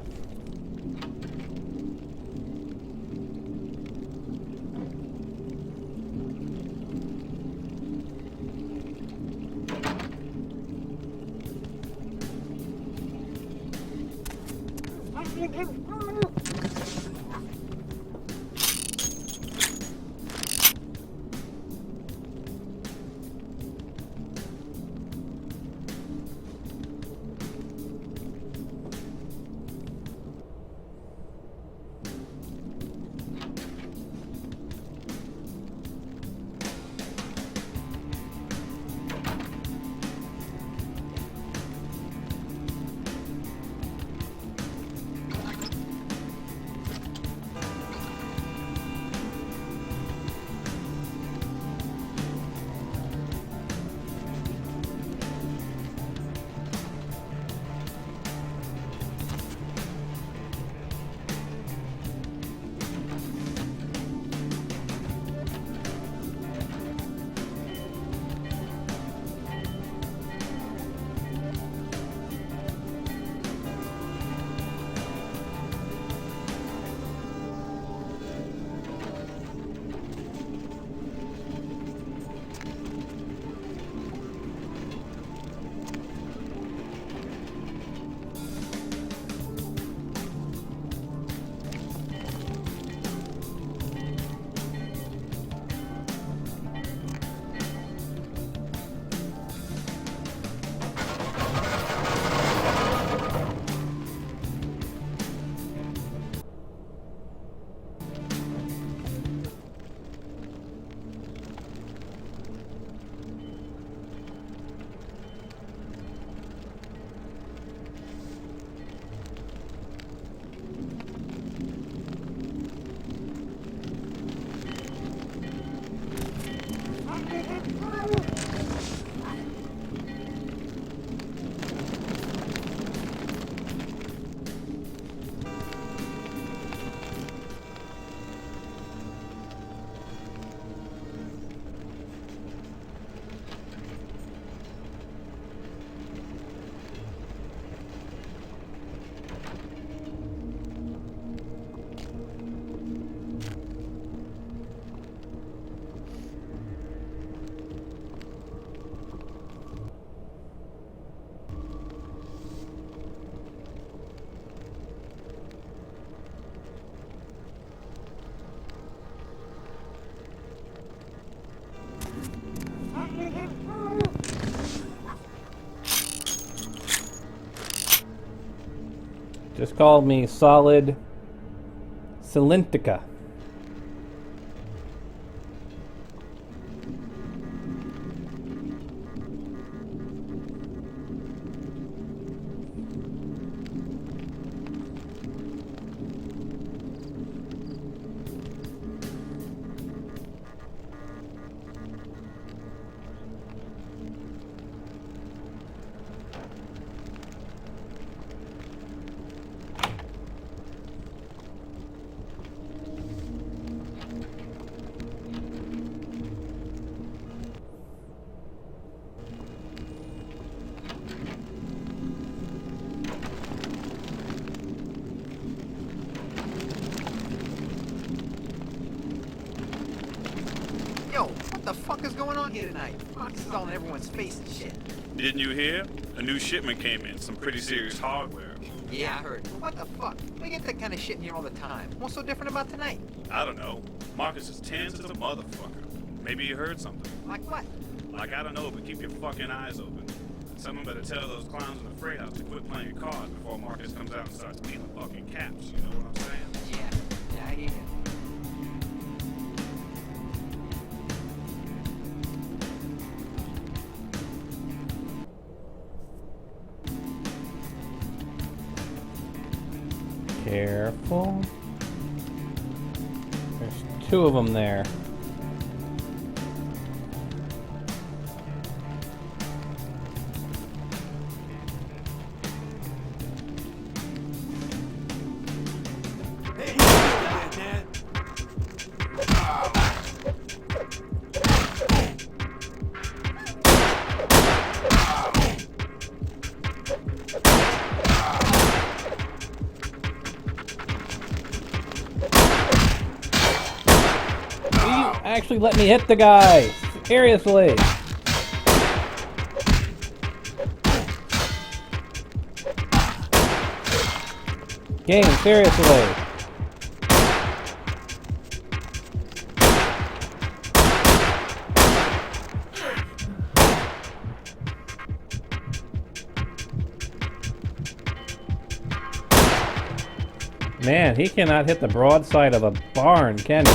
Just call me Solid Cylintica. Yo, what the fuck is going on here tonight? Fox is all in everyone's face and shit. Didn't you hear? A new shipment came in, some pretty serious hardware. Yeah, I heard. What the fuck? We get that kind of shit in here all the time. What's so different about tonight? I don't know. Marcus is tense as a motherfucker. Maybe you heard something. Like what? Like, I don't know, but keep your fucking eyes open. Someone better tell those clowns in the freight house to quit playing cards before Marcus comes out and starts peeling fucking caps. You know what I'm saying? Yeah, I hear you. Careful. There's two of them there. Actually, let me hit the guy. Seriously. Game, seriously. Man, he cannot hit the broadside of a barn, can he?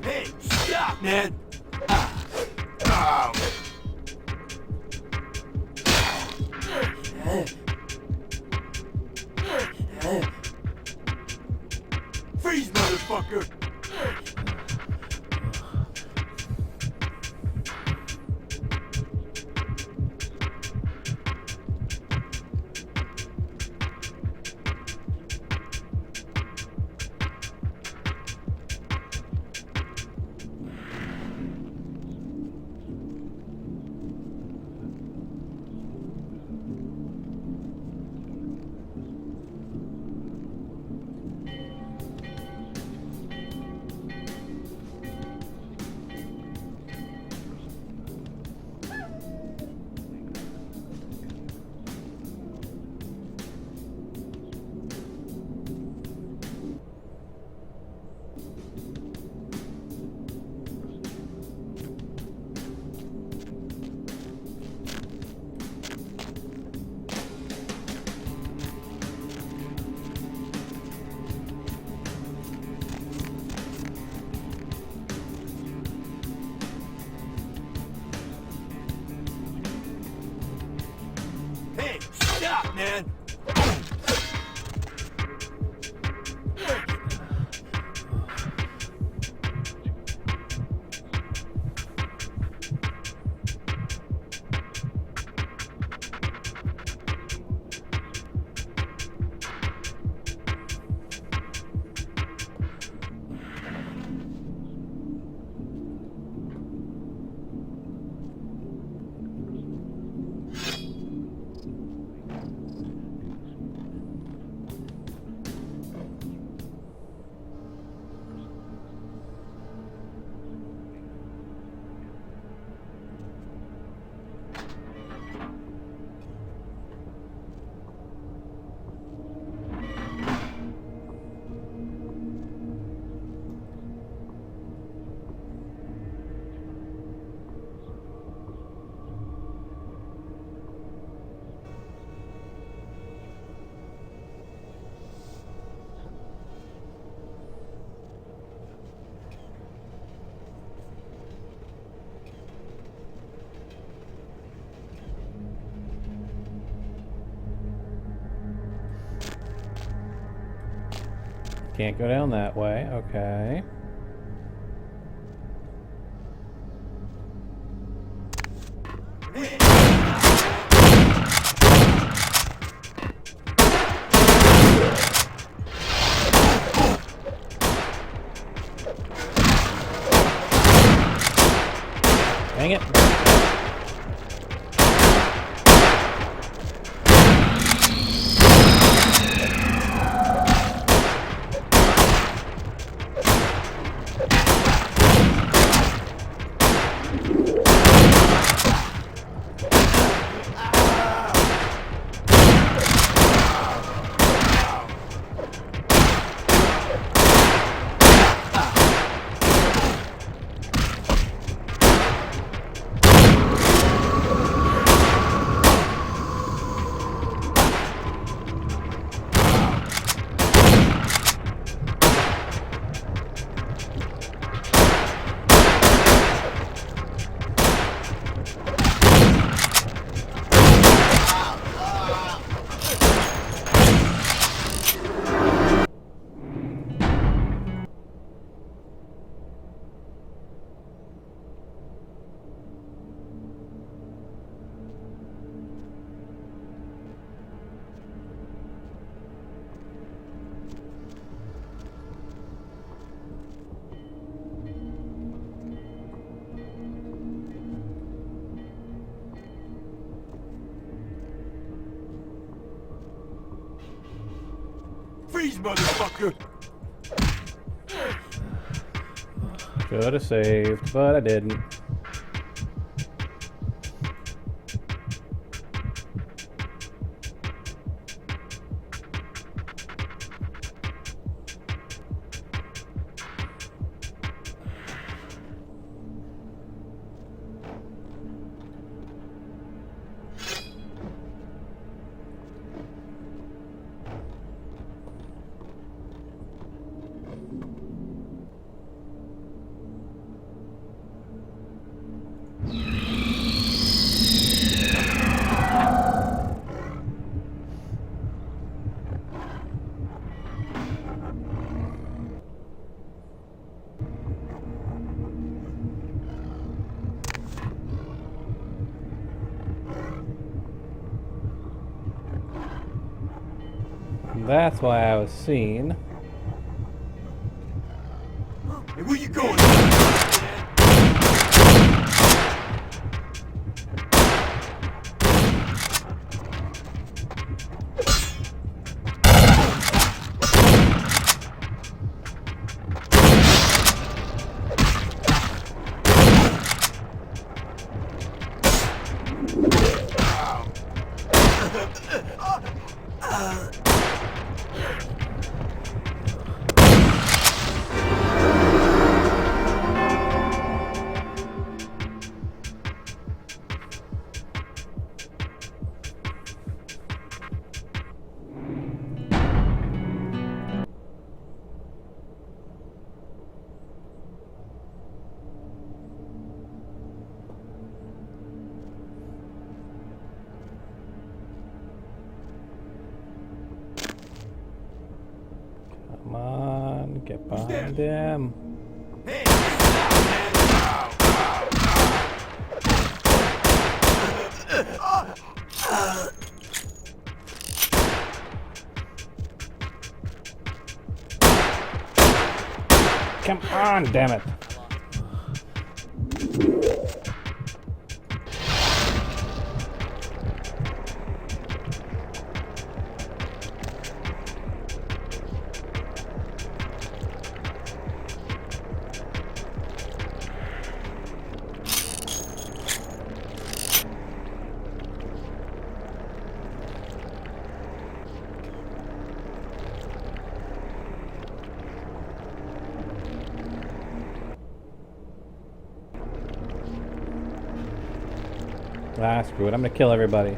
Hey, stop, man! Freeze, motherfucker! Hey, stop, man! Can't go down that way. Okay. Dang it. Freeze, motherfucker! Should have saved, but I didn't. That's why I was seen. Hey, where you going? Come on, get behind him. Come on, damn it. Ah, screw it. I'm gonna kill everybody.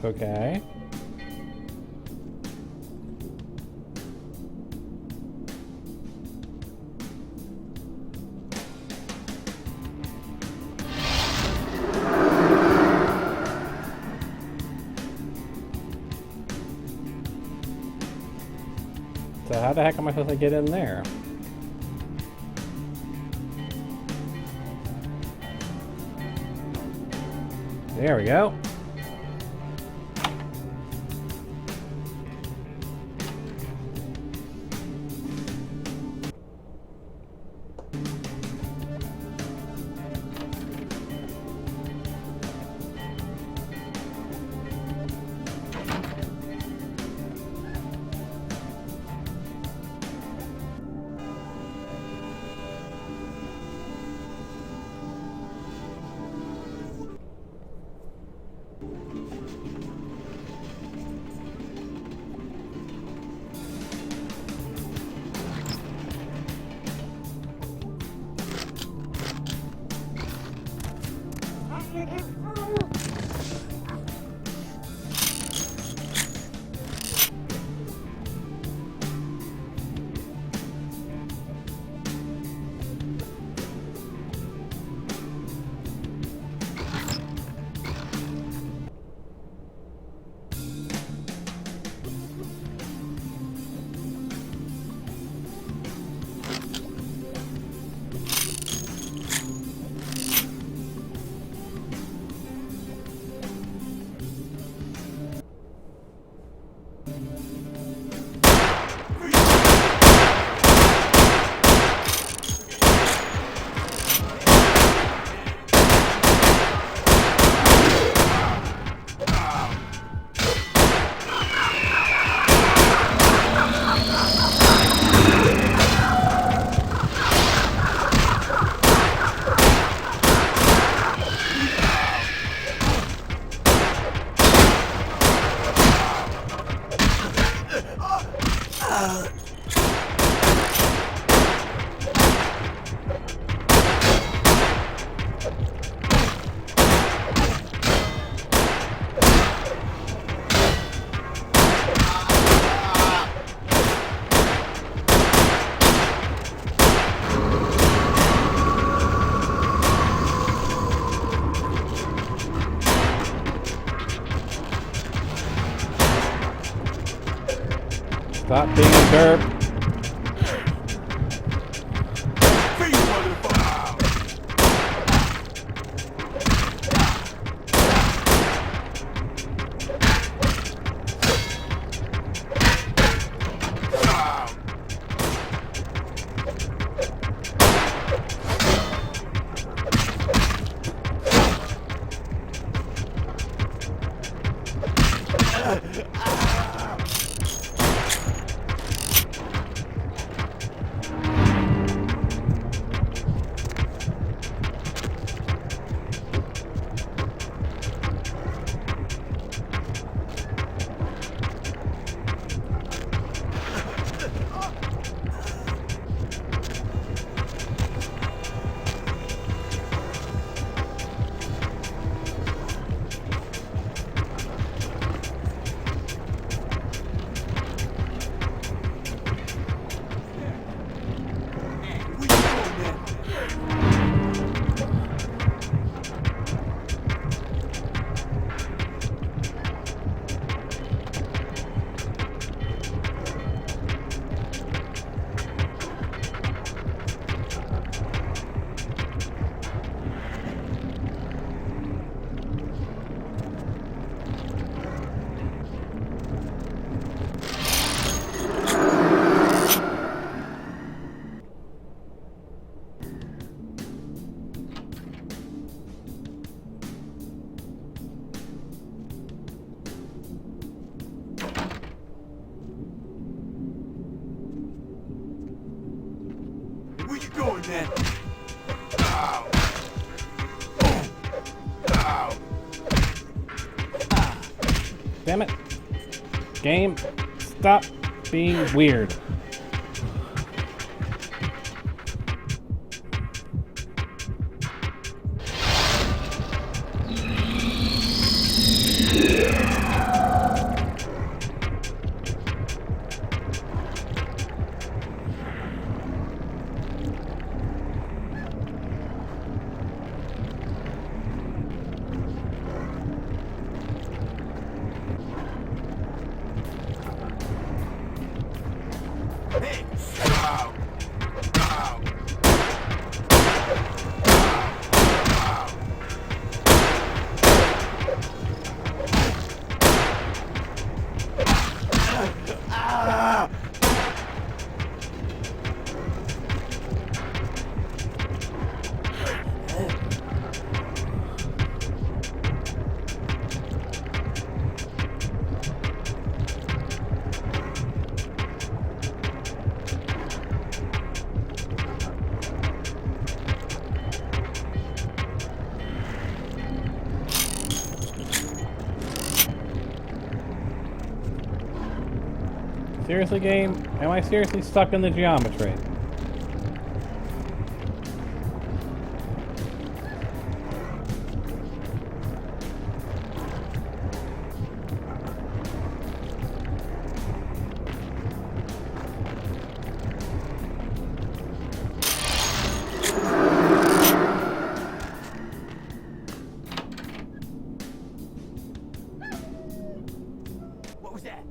Okay. So how the heck am I supposed to get in there? There we go. Stop being a derp. Where you going, man? Ow. Ow. Damn it. Game, stop being weird. Hey. Ow. Ow. Ah. Seriously, game? Am I seriously stuck in the geometry? What was that?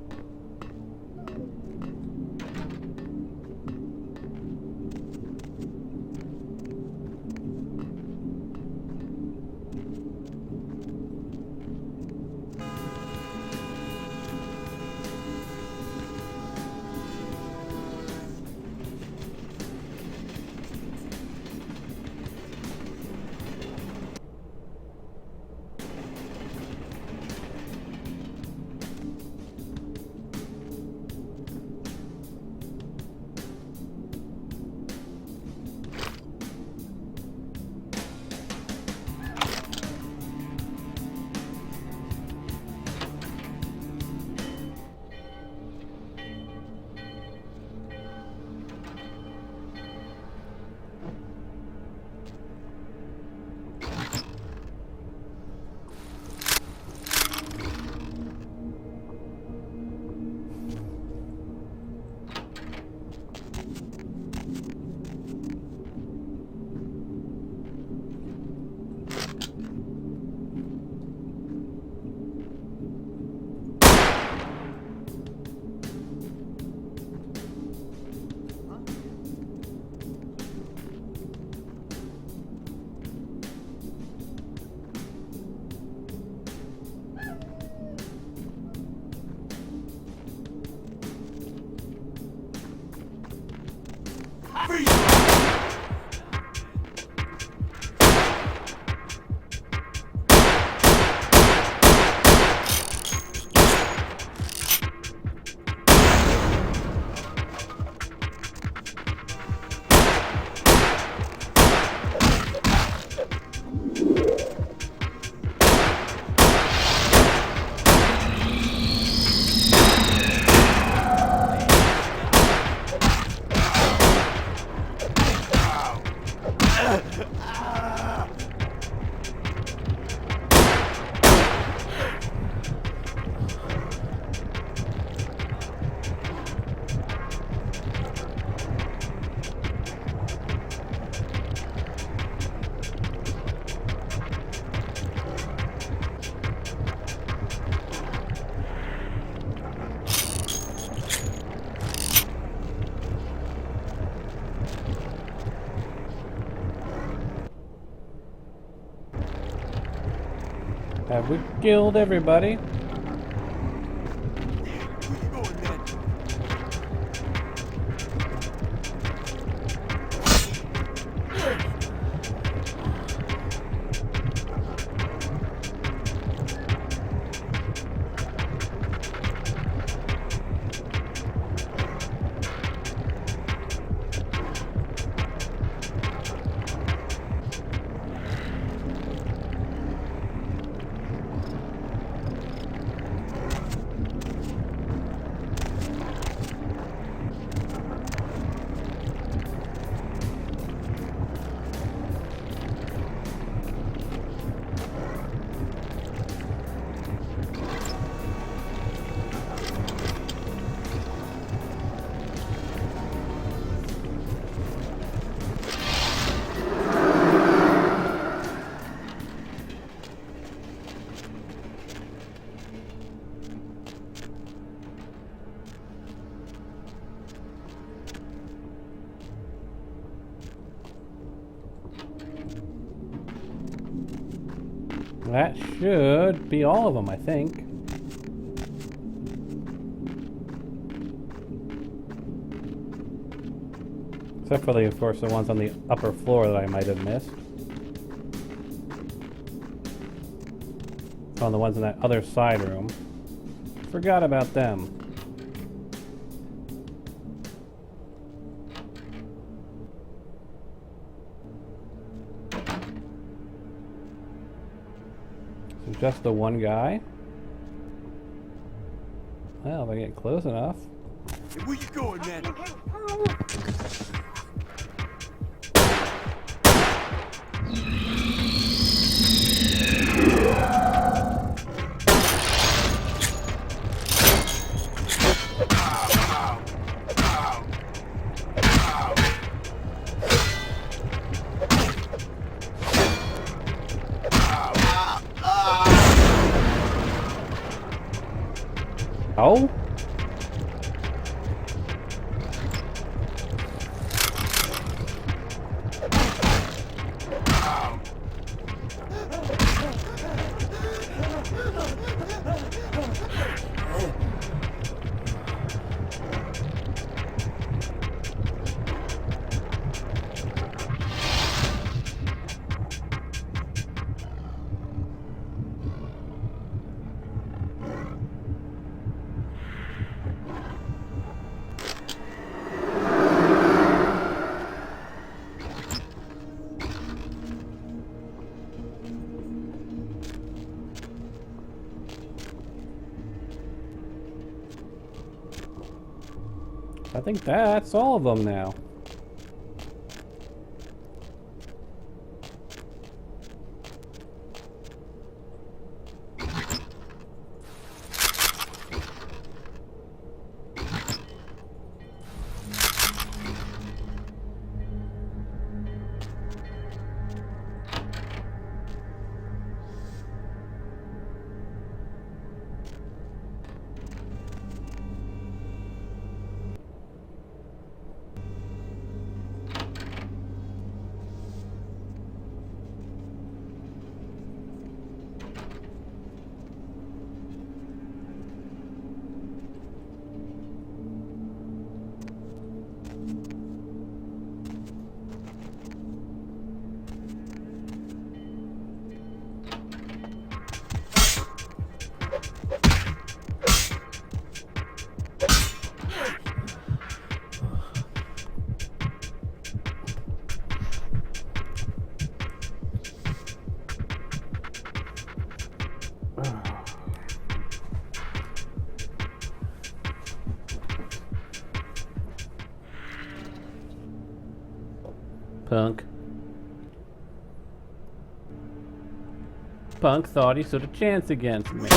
Have we killed everybody? Where you going, man? That should be all of them, I think. Except for of course, the ones on the upper floor that I might have missed. On the ones in that other side room. Forgot about them. So just the one guy? Well, if I get close enough. Hey, where you going, man? Oh? I think that's all of them now. Punk. Punk thought he stood a chance against me.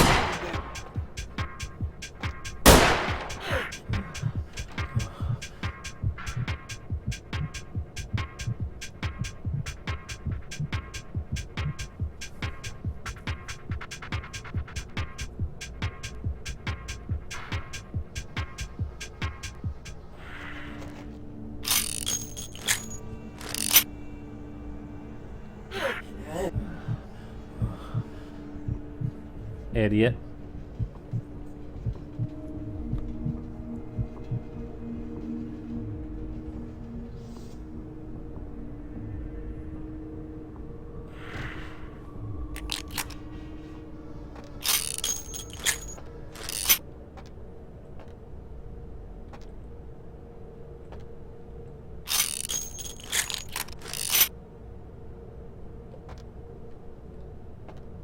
Idiot.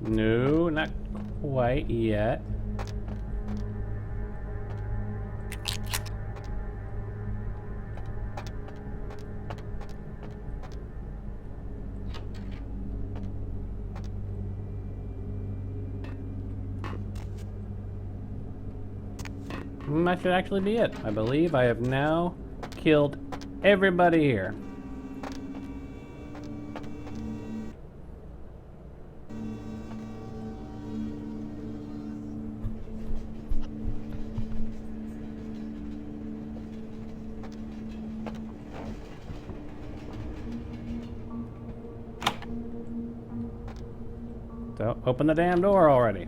No, not quite yet. That should actually be it. I believe I have now killed everybody here. So, open the damn door already.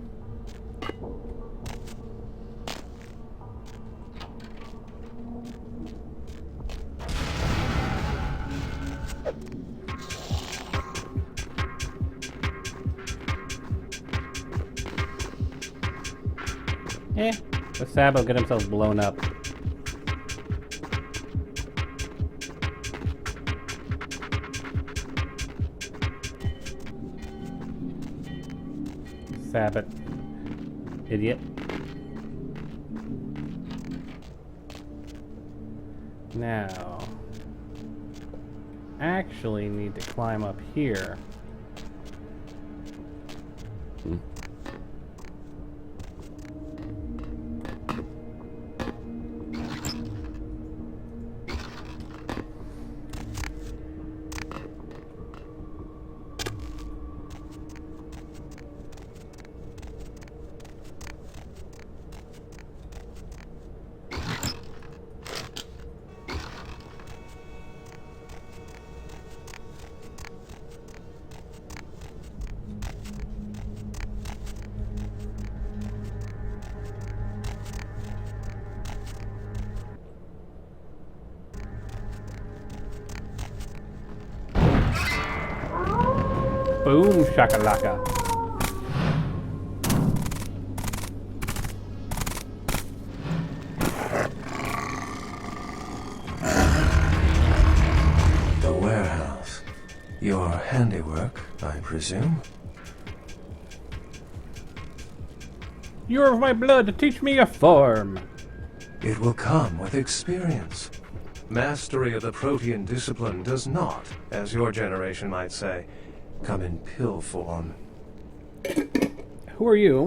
The Sab will get himself blown up. Sab it. Idiot. Now, actually need to climb up here. Boom shakalaka. The warehouse. Your handiwork, I presume? You're of my blood to teach me a form. It will come with experience. Mastery of the Protean discipline does not, as your generation might say, come in pill form. Who are you?